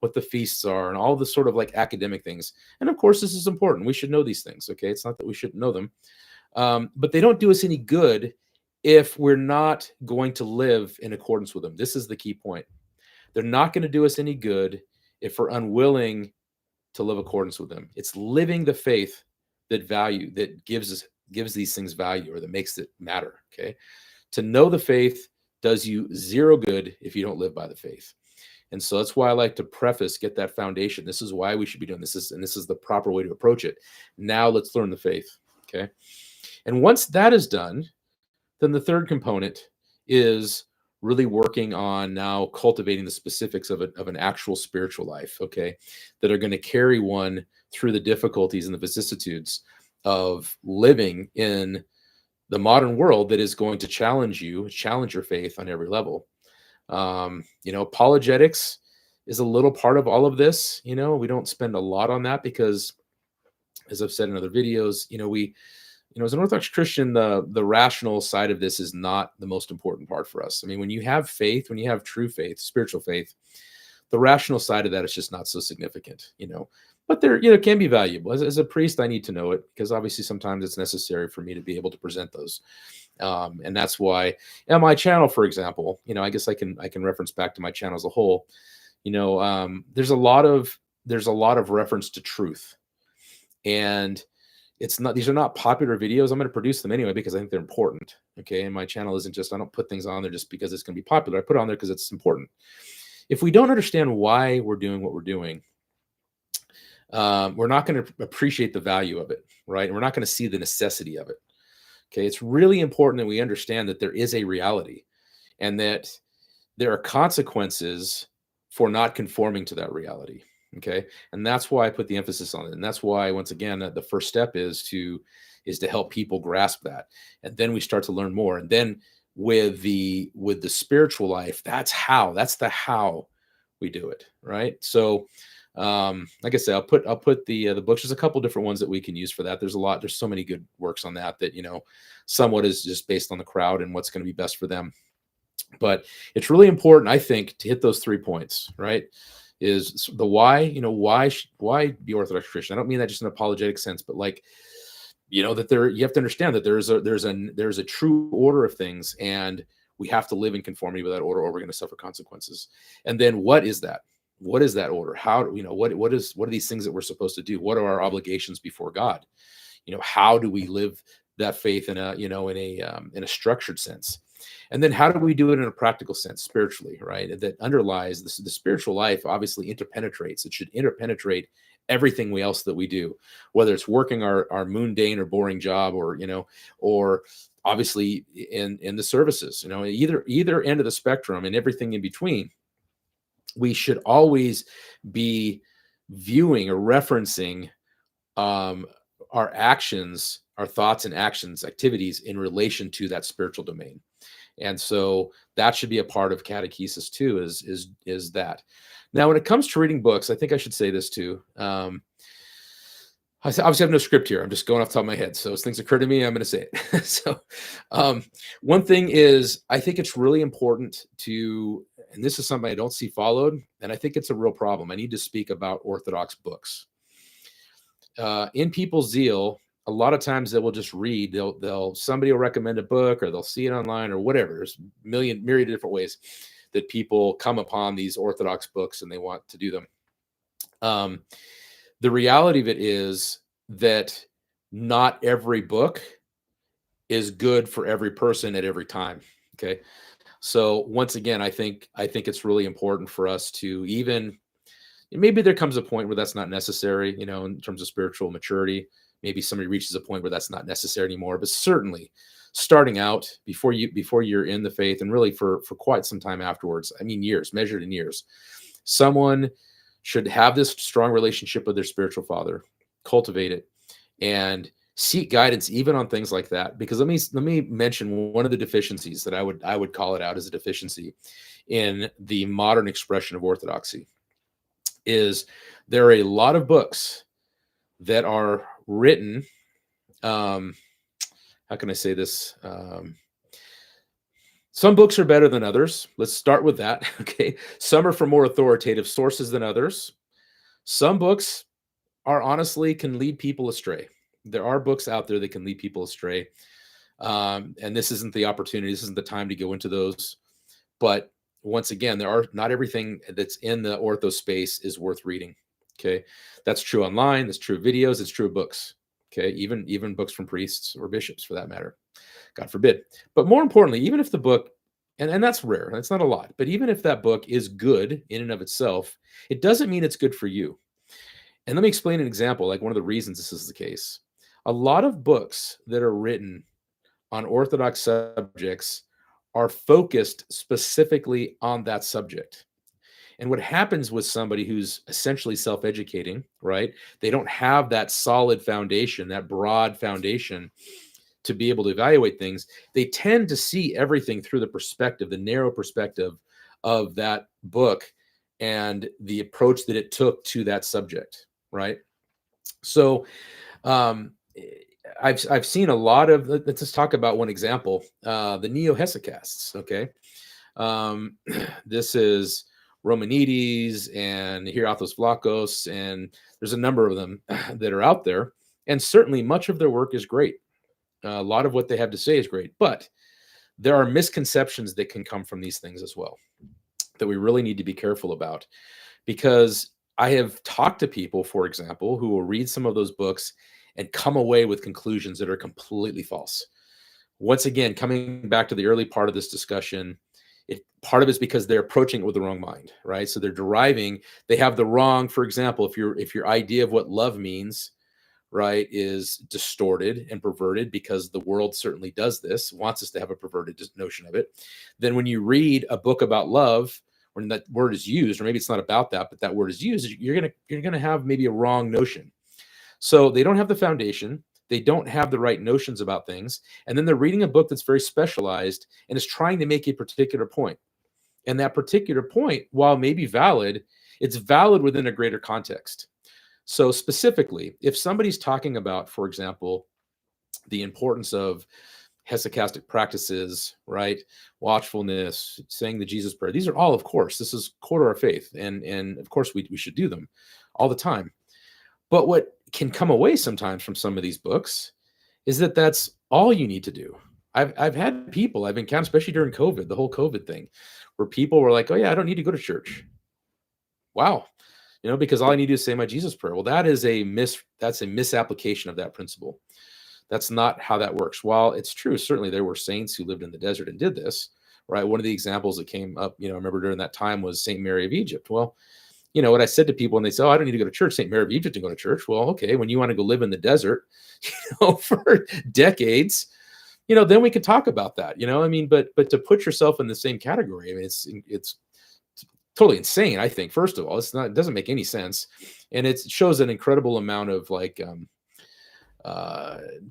what the feasts are and all the sort of like academic things. And of course, this is important. We should know these things. Okay. It's not that we shouldn't know them. But they don't do us any good if we're not going to live in accordance with them. This is the key point. They're not going to do us any good if we're unwilling to live accordance with them. It's living the faith that gives these things value, or that makes it matter. Okay. To know the faith does you zero good if you don't live by the faith. And so that's why I like to get that foundation. This is why we should be doing this. And this is the proper way to approach it. Now let's learn the faith. Okay. And once that is done, then the third component is really working on now cultivating the specifics of an actual spiritual life, okay, that are going to carry one through the difficulties and the vicissitudes of living in the modern world that is going to challenge your faith on every level. Apologetics is a little part of all of this. We don't spend a lot on that because, as I've said in other videos, as an Orthodox Christian, the rational side of this is not the most important part for us. I mean, when you have faith, when you have true faith, spiritual faith, the rational side of that is just not so significant, but there, can be valuable. As a priest, I need to know it, because obviously sometimes it's necessary for me to be able to present those. And that's why on my channel, for example, I guess I can reference back to my channel as a whole. There's a lot of reference to truth, and these are not popular videos. I'm going to produce them anyway because I think they're important. Okay. And my channel isn't just, I don't put things on there just because it's going to be popular. I put it on there because it's important. If we don't understand why we're doing what we're doing, we're not going to appreciate the value of it, right? And we're not going to see the necessity of it. Okay. It's really important that we understand that there is a reality, and that there are consequences for not conforming to that reality. Okay. And that's why I put the emphasis on it. And that's why, once again, the first step is to help people grasp that. And then we start to learn more. And then with the spiritual life, that's the how we do it. Right. So, like I said, I'll put the books. There's a couple different ones that we can use for that. There's so many good works on that, somewhat is just based on the crowd and what's going to be best for them. But it's really important, I think, to hit those 3 points, right? Is the why, why be Orthodox Christian? I don't mean that just in an apologetic sense, but like, that you have to understand that there's a true order of things, and we have to live in conformity with that order, or we're going to suffer consequences. And then what is that? What is that order? How, what are these things that we're supposed to do? What are our obligations before God? How do we live that faith in a structured sense? And then how do we do it in a practical sense, spiritually, right? That underlies the spiritual life, obviously interpenetrates. It should interpenetrate everything else that we do, whether it's working our mundane or boring job, or obviously in the services, either end of the spectrum and everything in between. We should always be viewing or referencing our actions, our thoughts and actions, activities in relation to that spiritual domain. And so that should be a part of catechesis too, is that. Now, when it comes to reading books, I think I should say this too. I obviously have no script here. I'm just going off the top of my head. So as things occur to me, I'm going to say it. So one thing is, I think it's really important to, and this is something I don't see followed, and I think it's a real problem. I need to speak about Orthodox books. In people's zeal, a lot of times they will just read. Somebody will recommend a book, or they'll see it online, or whatever. There's myriad of different ways that people come upon these Orthodox books, and they want to do them. The reality of it is that not every book is good for every person at every time. Okay. So once again, I think it's really important for us to even, maybe there comes a point where that's not necessary, in terms of spiritual maturity. Maybe somebody reaches a point where that's not necessary anymore, but certainly starting out before you're in the faith, and really for quite some time afterwards, I mean, years, measured in years, someone should have this strong relationship with their spiritual father, cultivate it, and seek guidance even on things like that. Because let me mention one of the deficiencies that I would call it out as a deficiency in the modern expression of orthodoxy is there are a lot of books that are written. How can I say this? Some books are better than others. Let's start with that. Okay. Some are from more authoritative sources than others. Some books honestly can lead people astray. There are books out there that can lead people astray. And this isn't the opportunity. This isn't the time to go into those. But once again, not everything that's in the ortho space is worth reading. Okay. That's true online. That's true of videos. It's true of books. Okay. Even books from priests or bishops, for that matter. God forbid. But more importantly, even if the book, and that's rare, that's not a lot, but even if that book is good in and of itself, it doesn't mean it's good for you. And let me explain an example, like one of the reasons this is the case. A lot of books that are written on Orthodox subjects are focused specifically on that subject. And what happens with somebody who's essentially self-educating, right? They don't have that solid foundation, that broad foundation to be able to evaluate things. They tend to see everything through the narrow perspective of that book and the approach that it took to that subject, right? So I've seen a lot of, let's just talk about one example, the neo-hesychasts, okay? This is Romanides and Hierothos Vlachos, and there's a number of them that are out there, and certainly much of their work is great. A lot of what they have to say is great, but there are misconceptions that can come from these things as well that we really need to be careful about, because I have talked to people, for example, who will read some of those books and come away with conclusions that are completely false. Once again, coming back to the early part of this discussion, part of it's because they're approaching it with the wrong mind, right? So they have the wrong, for example, if your idea of what love means, right, is distorted and perverted, because the world certainly does this, wants us to have a perverted notion of it, then when you read a book about love, when that word is used, or maybe it's not about that, but that word is used, you're gonna have maybe a wrong notion. So they don't have the foundation, they don't have the right notions about things, and then they're reading a book that's very specialized and is trying to make a particular point. And that particular point, while maybe valid, it's valid within a greater context. So specifically, if somebody's talking about, for example, the importance of hesychastic practices, right? Watchfulness, saying the Jesus prayer. These are all, of course, this is core to our faith. And of course, we should do them all the time. But what can come away sometimes from some of these books is that that's all you need to do. I've had people I've encountered, especially during COVID, the whole COVID thing, where people were like, oh yeah, I don't need to go to church. Wow. Because all I need to do is say my Jesus prayer. Well, that's a misapplication of that principle. That's not how that works. While it's true, certainly there were saints who lived in the desert and did this, right? One of the examples that came up, I remember during that time was St. Mary of Egypt. Well, what I said to people when they say, oh, I don't need to go to church, St. Mary of Egypt to go to church. Well, okay, when you want to go live in the desert, for decades, then we could talk about that, but to put yourself in the same category, I mean, it's totally insane, I think. First of all, it doesn't make any sense. And it shows an incredible amount of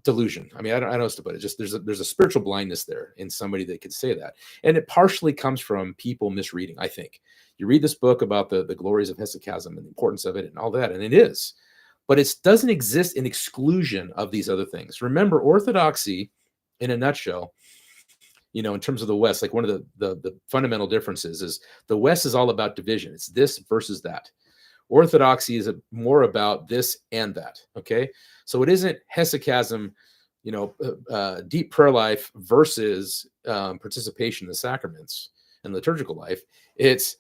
delusion. I mean, I don't know what to put it. Just there's a spiritual blindness there in somebody that could say that. And it partially comes from people misreading, I think. You read this book about the glories of hesychasm and the importance of it and all that, and it is. But it doesn't exist in exclusion of these other things. Remember, orthodoxy, in a nutshell, in terms of the West, like one of the fundamental differences is the West is all about division. It's this versus that. Orthodoxy is more about this and that. Okay, so it isn't hesychasm, deep prayer life versus participation in the sacraments and liturgical life. It's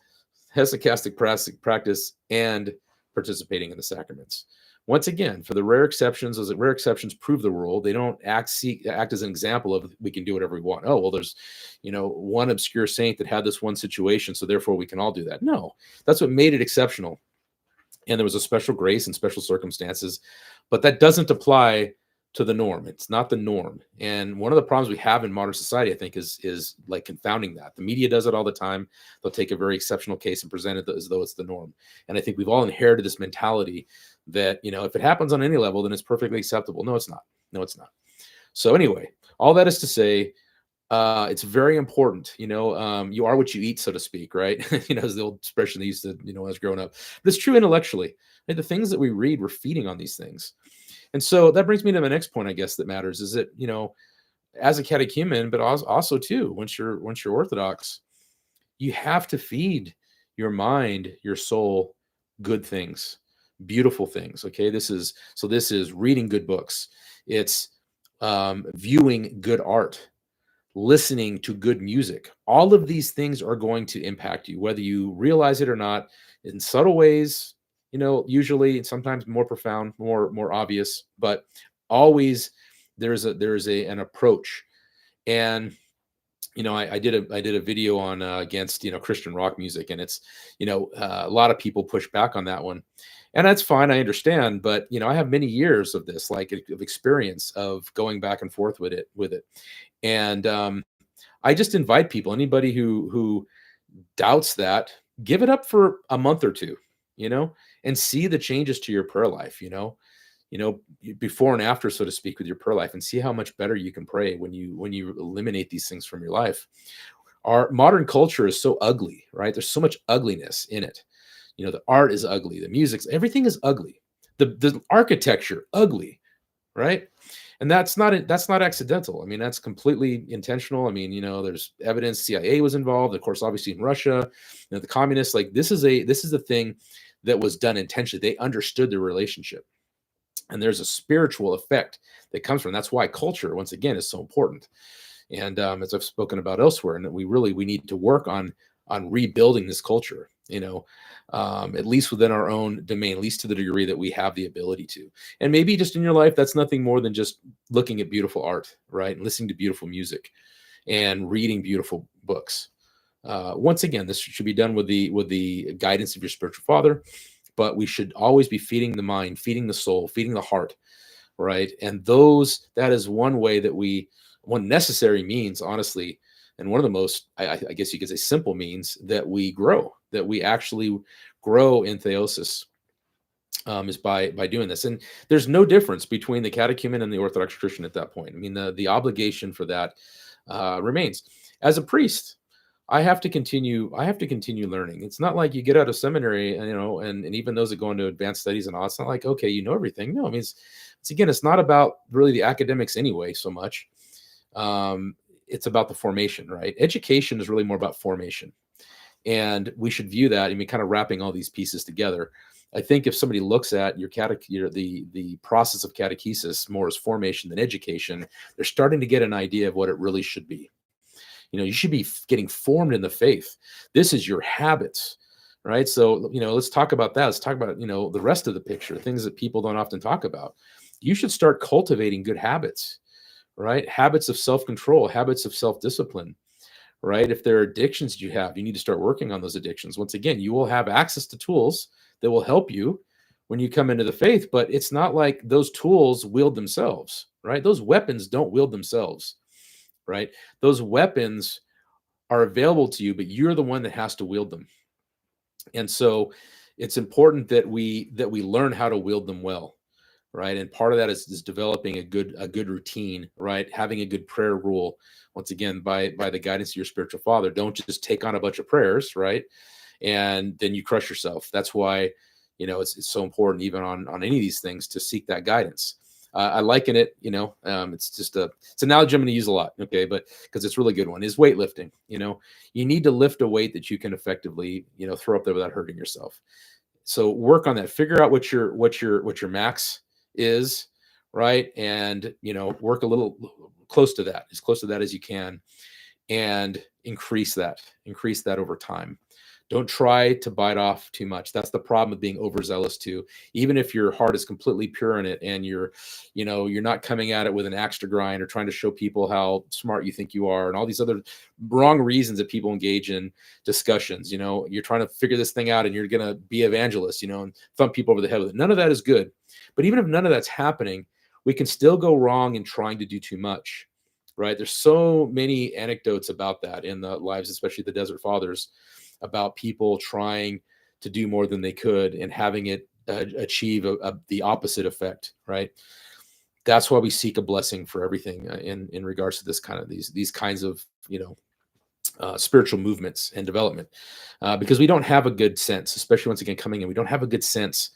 hesychastic practice and participating in the sacraments. Once again, for the rare exceptions, those rare exceptions prove the rule. They don't act as an example of we can do whatever we want. Oh, well, there's, one obscure saint that had this one situation, so therefore we can all do that. No, that's what made it exceptional. And there was a special grace and special circumstances, but that doesn't apply to the norm. It's not the norm. And one of the problems we have in modern society, I think, is like confounding that. The media does it all the time. They'll take a very exceptional case and present it as though it's the norm. And I think we've all inherited this mentality that, if it happens on any level, then it's perfectly acceptable. No, it's not. No, it's not. So anyway, all that is to say, it's very important, you are what you eat, so to speak, right? As the old expression they used to, when I was growing up. But it's true intellectually. Right? The things that we read, we're feeding on these things. And so that brings me to my next point, I guess, that matters is that, as a catechumen, but also too, once you're Orthodox, you have to feed your mind, your soul, good things, beautiful things. Okay. This is reading good books. It's viewing good art, listening to good music. All of these things are going to impact you, whether you realize it or not, in subtle ways, usually, and sometimes more profound, more obvious, but always there's an approach. And I did a video on against Christian rock music, and it's a lot of people push back on that one, and that's fine, I understand, but I have many years of this, like, of experience of going back and forth with it. And I just invite people, anybody who doubts that, give it up for a month or two, and see the changes to your prayer life, before and after, so to speak, with your prayer life, and see how much better you can pray when you eliminate these things from your life. Our modern culture is so ugly, right? There's so much ugliness in it. The art is ugly, the music, everything is ugly. The architecture, ugly, right? And that's not accidental. I mean, that's completely intentional. I mean, there's evidence CIA was involved, of course, obviously in Russia, the communists. Like, this is a thing that was done intentionally. They understood the relationship, and there's a spiritual effect that comes from. That's why culture, once again, is so important. And as I've spoken about elsewhere, and that we need to work on rebuilding this culture, at least within our own domain, at least to the degree that we have the ability to. And maybe just in your life, that's nothing more than just looking at beautiful art, right? And listening to beautiful music and reading beautiful books. Once again, this should be done with the guidance of your spiritual father, but we should always be feeding the mind, feeding the soul, feeding the heart, right? And that is one way that one necessary means, honestly, and one of the most, I guess you could say, simple means that we grow, that we actually grow in theosis, is by doing this. And there's no difference between the catechumen and the Orthodox Christian at that point. I mean, the obligation for that remains. As a priest, I have to continue learning. It's not like you get out of seminary, and even those that go into advanced studies and all, it's not like, okay, you know everything. No, I mean, it's not about really the academics anyway, so much. It's about the formation, right? Education is really more about formation. And we should view that, I mean, kind of wrapping all these pieces together. I think if somebody looks at the process of catechesis more as formation than education, they're starting to get an idea of what it really should be. You should be getting formed in the faith. This is your habits, right? So, let's talk about that. Let's talk about, the rest of the picture, things that people don't often talk about. You should start cultivating good habits, right? Habits of self-control, habits of self-discipline, right? If there are addictions you have, you need to start working on those addictions. Once again, you will have access to tools that will help you when you come into the faith, but it's not like those tools wield themselves, right? Those weapons don't wield themselves, right? Those weapons are available to you, but you're the one that has to wield them. And so it's important that we learn how to wield them well, right? And part of that is developing a good routine, right? Having a good prayer rule. Once again, by the guidance of your spiritual father. Don't just take on a bunch of prayers, right? And then you crush yourself. That's why, it's so important, even on any of these things, to seek that guidance. I liken it, it's an analogy I'm going to use a lot, okay, but because it's a really good one, is weightlifting. You need to lift a weight that you can effectively, throw up there without hurting yourself. So work on that. Figure out what your max is, right? And work a little close to that, as close to that as you can, and increase that over time. Don't try to bite off too much. That's the problem with being overzealous too. Even if your heart is completely pure in it, and you're not coming at it with an axe to grind or trying to show people how smart you think you are, and all these other wrong reasons that people engage in discussions. You're trying to figure this thing out, and you're going to be evangelist, and thump people over the head with it. None of that is good. But even if none of that's happening, we can still go wrong in trying to do too much, right? There's so many anecdotes about that in the lives, especially the Desert Fathers, about people trying to do more than they could and having it achieve the opposite effect, right? That's why we seek a blessing for everything in regards to this kind of these kinds of spiritual movements and development, because we don't have a good sense, especially once again coming in, we don't have a good sense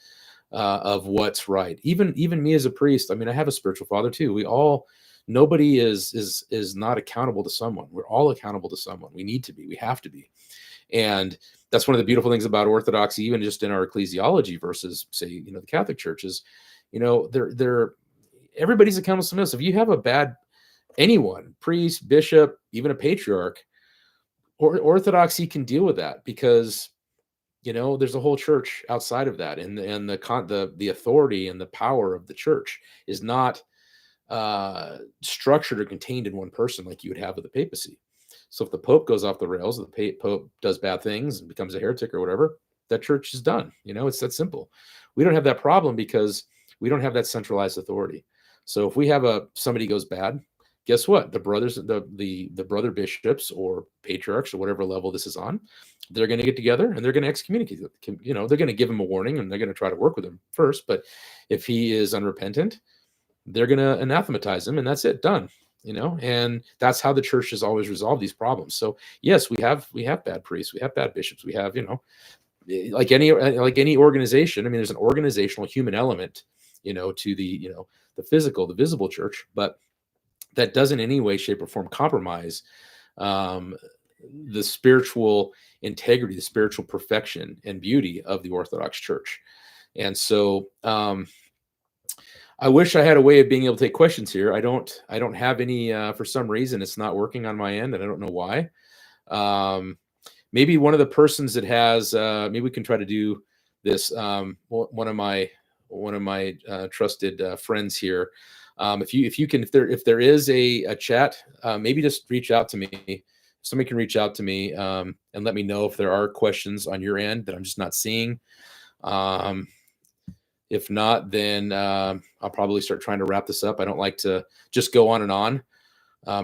of what's right. Even me as a priest, I mean, I have a spiritual father too. Nobody is not accountable to someone. We're all accountable to someone. We need to be. We have to be. And that's one of the beautiful things about Orthodoxy, even just in our ecclesiology versus, say, the Catholic Church, is, everybody's accountable to someone else. If you have a bad anyone, priest, bishop, even a patriarch, Orthodoxy can deal with that, because there's a whole church outside of that, and the authority and the power of the church is not structured or contained in one person like you would have with the papacy. So if the Pope goes off the rails, the Pope does bad things and becomes a heretic or whatever, that church is done. It's that simple. We don't have that problem because we don't have that centralized authority. So if we have somebody goes bad, guess what? The brothers, the brother bishops or patriarchs or whatever level this is on, they're going to get together and they're going to excommunicate. They're going to give him a warning, and they're going to try to work with him first. But if he is unrepentant, they're going to anathematize him, and that's it, done. And that's how the church has always resolved these problems. So yes, we have bad priests, we have bad bishops, we have, like any organization. I mean, there's an organizational human element, to the physical, the visible church, but that doesn't in any way, shape, or form compromise the spiritual integrity, the spiritual perfection and beauty of the Orthodox Church. And so, I wish I had a way of being able to take questions here. I don't have any, for some reason, it's not working on my end, and I don't know why. Maybe one of the persons that has, maybe we can try to do this. One of my trusted friends here. If there is a chat, maybe just reach out to me. Somebody can reach out to me and let me know if there are questions on your end that I'm just not seeing. If not, then I'll probably start trying to wrap this up. I don't like to just go on and on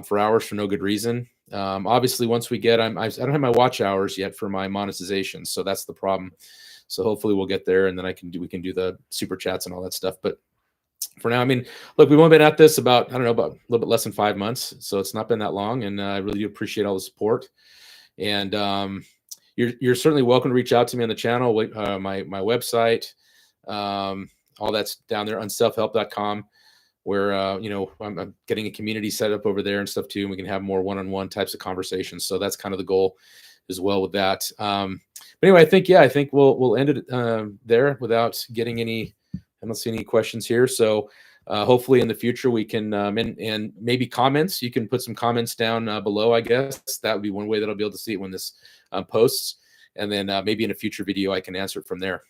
for hours for no good reason. Obviously, once we get, I don't have my watch hours yet for my monetization, so that's the problem. So hopefully we'll get there, and then we can do the super chats and all that stuff. But for now, I mean, look, we've only been at this about a little bit less than 5 months, so it's not been that long, and I really do appreciate all the support. And you're certainly welcome to reach out to me on the channel, my website. All that's down there on selfhelp.com, where I'm getting a community set up over there and stuff too, and we can have more one-on-one types of conversations. So that's kind of the goal as well with that. But anyway, I think we'll end it there without getting any. I don't see any questions here. So hopefully in the future we can and maybe comments. You can put some comments down below. I guess that would be one way that I'll be able to see it when this posts, and then maybe in a future video I can answer it from there.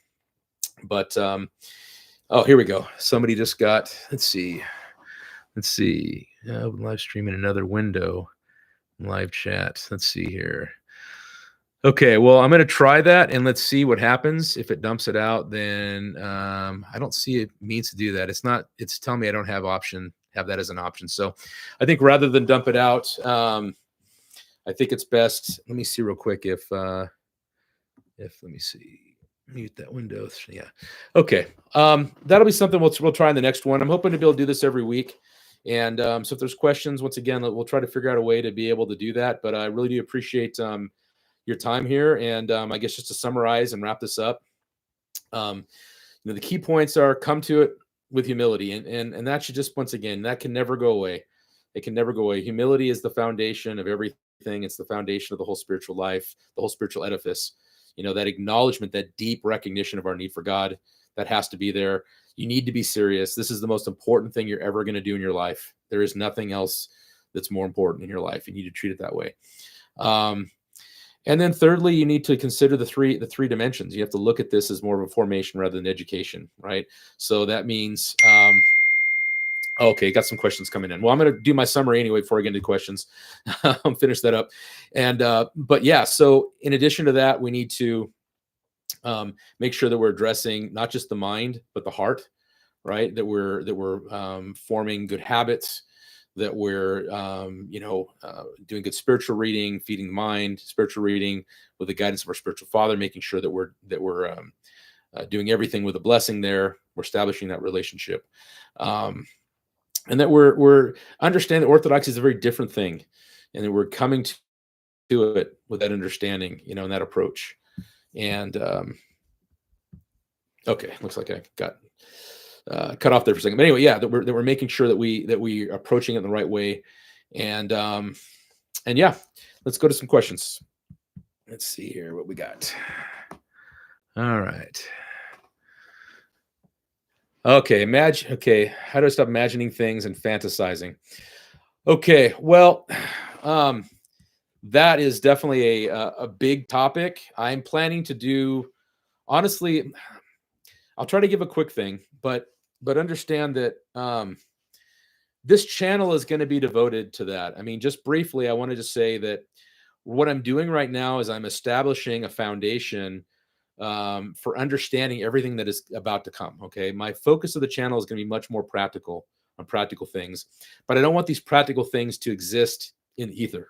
But oh, here we go. Somebody just got, let's see, live stream in another window, live chat. Let's see here. Okay, well, I'm going to try that, and let's see what happens. If it dumps it out, then I don't see it means to do that. It's telling me I don't have that as an option. So I think rather than dump it out, I think it's best. Let me see real quick if let me see. Mute that window. Yeah. Okay. That'll be something we'll try in the next one. I'm hoping to be able to do this every week. And so if there's questions, once again, we'll try to figure out a way to be able to do that. But I really do appreciate your time here. And I guess just to summarize and wrap this up, the key points are: come to it with humility, and that should just, once again, that can never go away. It can never go away. Humility is the foundation of everything. It's the foundation of the whole spiritual life, the whole spiritual edifice. That acknowledgement, that deep recognition of our need for God, that has to be there. You need to be serious. This is the most important thing you're ever going to do in your life. There is nothing else that's more important in your life. You need to treat it that way. And then thirdly, you need to consider the three dimensions. You have to look at this as more of a formation rather than education, right? So that means, okay, got some questions coming in. Well, I'm going to do my summary anyway before I get into questions. I'll finish that up. And, but yeah, so in addition to that, we need to make sure that we're addressing not just the mind, but the heart, right? That we're forming good habits, that we're doing good spiritual reading, feeding the mind, spiritual reading with the guidance of our spiritual father, making sure that we're doing everything with a blessing there. We're establishing that relationship, and that we're understanding that orthodoxy is a very different thing, and that we're coming to it with that understanding, and that approach. And okay, looks like I got cut off there for a second. But anyway, yeah, that we're making sure that we are approaching it in the right way. And yeah, let's go to some questions. Let's see here what we got. All right. Okay, how do I stop imagining things and fantasizing? Okay, well, that is definitely a big topic. I'm planning to do, honestly, I'll try to give a quick thing, but understand that this channel is going to be devoted to that. I mean, just briefly, I wanted to say that what I'm doing right now is I'm establishing a foundation for understanding everything that is about to come. Okay, my focus of the channel is going to be much more practical on practical things, but I don't want these practical things to exist in ether.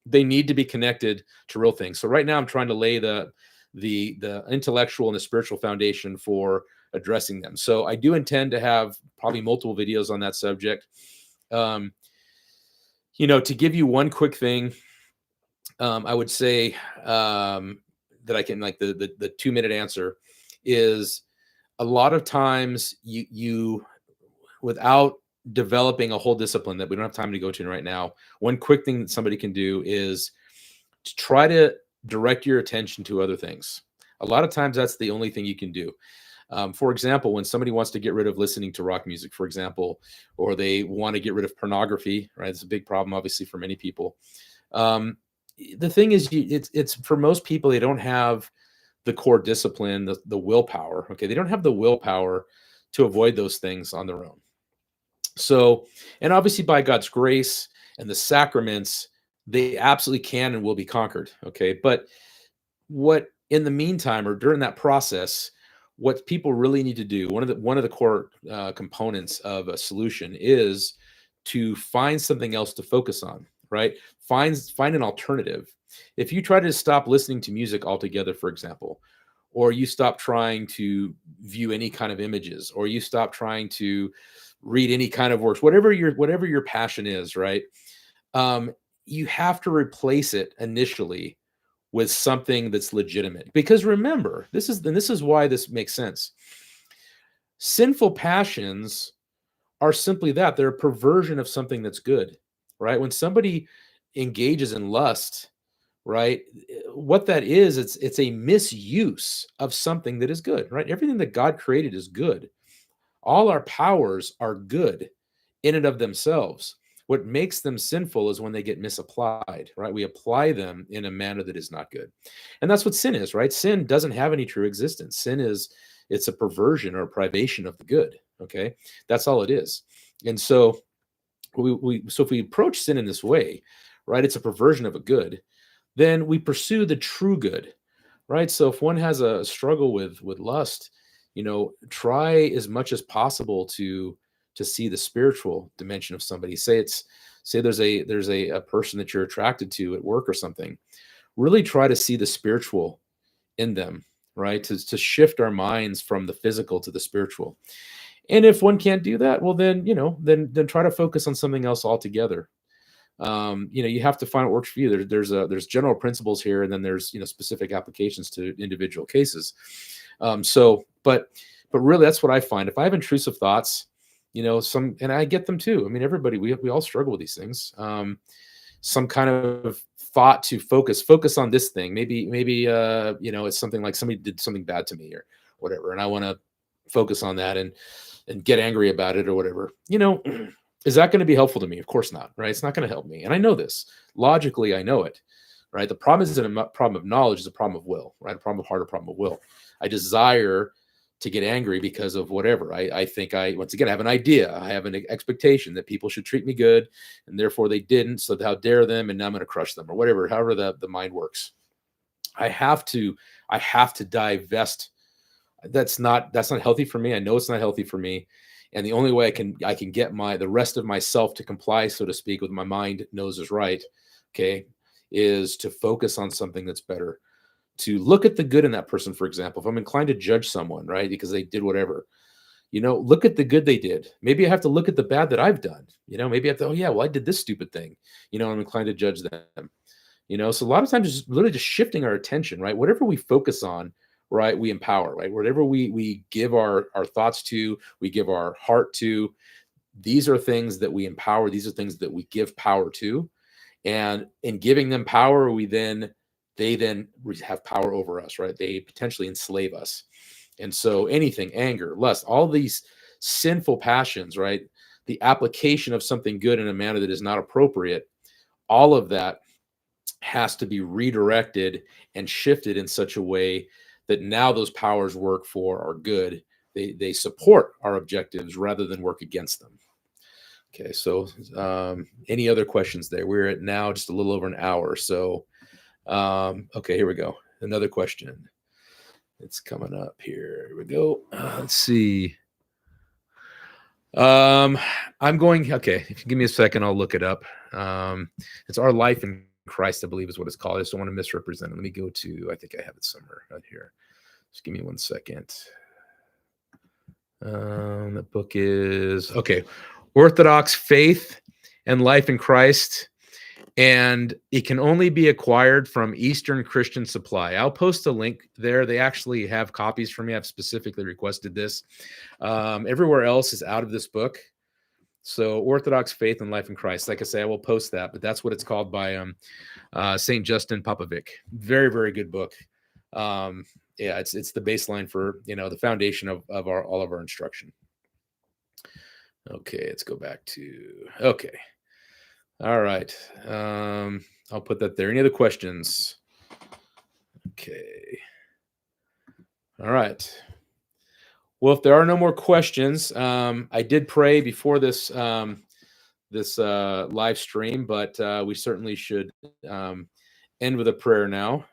They need to be connected to real things. So right now, I'm trying to lay the intellectual and the spiritual foundation for addressing them. So I do intend to have probably multiple videos on that subject. To give you one quick thing, I would say that I can, like, the 2-minute answer is, a lot of times you without developing a whole discipline that we don't have time to go to right now, one quick thing that somebody can do is to try to direct your attention to other things. A lot of times that's the only thing you can do. For example, when somebody wants to get rid of listening to rock music, for example, or they want to get rid of pornography, right? It's a big problem, obviously, for many people. The thing is, it's for most people, they don't have the core discipline, the willpower. Okay, they don't have the willpower to avoid those things on their own. So, and obviously by God's grace and the sacraments, they absolutely can and will be conquered. Okay, but what in the meantime, or during that process, what people really need to do, one of the core components of a solution is to find something else to focus on, right? Find an alternative. If you try to stop listening to music altogether, for example, or you stop trying to view any kind of images, or you stop trying to read any kind of works, whatever your passion is, right? You have to replace it initially with something that's legitimate. Because remember, this is why this makes sense. Sinful passions are simply that. They're a perversion of something that's good, right? When somebody engages in lust, right, what that is, it's a misuse of something that is good, right? Everything that God created is good. All our powers are good in and of themselves. What makes them sinful is when they get misapplied, right? We apply them in a manner that is not good. And that's what sin is, right? Sin doesn't have any true existence. Sin it's a perversion or a privation of the good, okay? That's all it is. And so if we approach sin in this way, right, it's a perversion of a good, then we pursue the true good, right? So if one has a struggle with lust, try as much as possible to see the spiritual dimension of somebody. Say there's a person that you're attracted to at work or something. Really try to see the spiritual in them, right? To shift our minds from the physical to the spiritual. And if one can't do that, well, then try to focus on something else altogether. You have to find what works for you. There's general principles here, and then there's specific applications to individual cases. But But really, that's what I find. If I have intrusive thoughts, and I get them too. I mean, everybody, we all struggle with these things. Some kind of thought to focus on this thing. Maybe it's something like somebody did something bad to me or whatever, and I want to focus on that and get angry about it or whatever. Is that going to be helpful to me? Of course not, right? It's not going to help me. And I know this. Logically, I know it, right? The problem isn't a problem of knowledge, it's a problem of will, right? A problem of heart, a problem of will. I desire to get angry because of whatever. I think once again, I have an idea. I have an expectation that people should treat me good, and therefore they didn't. So how dare them, and now I'm going to crush them or whatever, however the mind works. I have to divest. That's not healthy for me. I know it's not healthy for me. And the only way I can get the rest of myself to comply, so to speak, with my mind knows is right, okay, is to focus on something that's better. To look at the good in that person, for example. If I'm inclined to judge someone, right, because they did whatever, look at the good they did. Maybe I have to look at the bad that I've done. Maybe I have to, oh yeah, well, I did this stupid thing. I'm inclined to judge them. So a lot of times it's literally just shifting our attention, right? Whatever we focus on, right, we empower, right? Whatever we give our thoughts to, we give our heart to, these are things that we empower. These are things that we give power to. And in giving them power, they then have power over us, right? They potentially enslave us. And so anything, anger, lust, all these sinful passions, right? The application of something good in a manner that is not appropriate, all of that has to be redirected and shifted in such a way that now those powers work for our good. They support our objectives rather than work against them. Okay, so any other questions there? We're at now just a little over an hour. So, okay, here we go. Another question. It's coming up here. Here we go. Let's see. Okay, if you give me a second, I'll look it up. It's Our Life in Christ, I believe is what it's called. I just don't want to misrepresent it. Let me go to, I think I have it somewhere right here. Just give me 1 second. The book is, okay, Orthodox Faith and Life in Christ. And it can only be acquired from Eastern Christian Supply. I'll post a link there. They actually have copies for me. I've specifically requested this. Everywhere else is out of this book. So Orthodox Faith and Life in Christ. Like I say, I will post that, but that's what it's called by St. Justin Popovic. Very, very good book. Yeah, it's the baseline for, the foundation of all of our instruction. Okay, let's go back to, okay. All right. I'll put that there. Any other questions? Okay. All right. Well, if there are no more questions, I did pray before this live stream, but we certainly should end with a prayer now.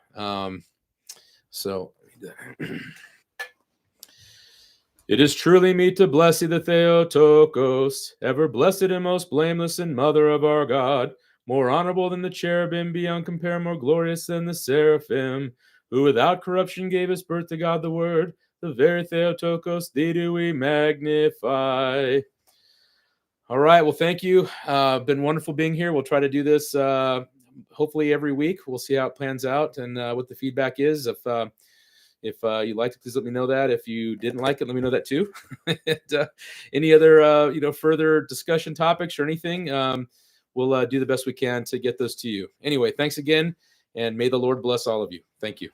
It is truly meet to bless thee, the Theotokos, ever blessed and most blameless and mother of our God, more honorable than the cherubim, beyond compare, more glorious than the seraphim, who without corruption gave us birth to God the Word, the very Theotokos, thee do we magnify. All right, well, thank you. Been wonderful being here. We'll try to do this hopefully every week. We'll see how it plans out and what the feedback is. If you liked it, please let me know that. If you didn't like it, let me know that too. And, any other, further discussion topics or anything, we'll do the best we can to get those to you. Anyway, thanks again, and may the Lord bless all of you. Thank you.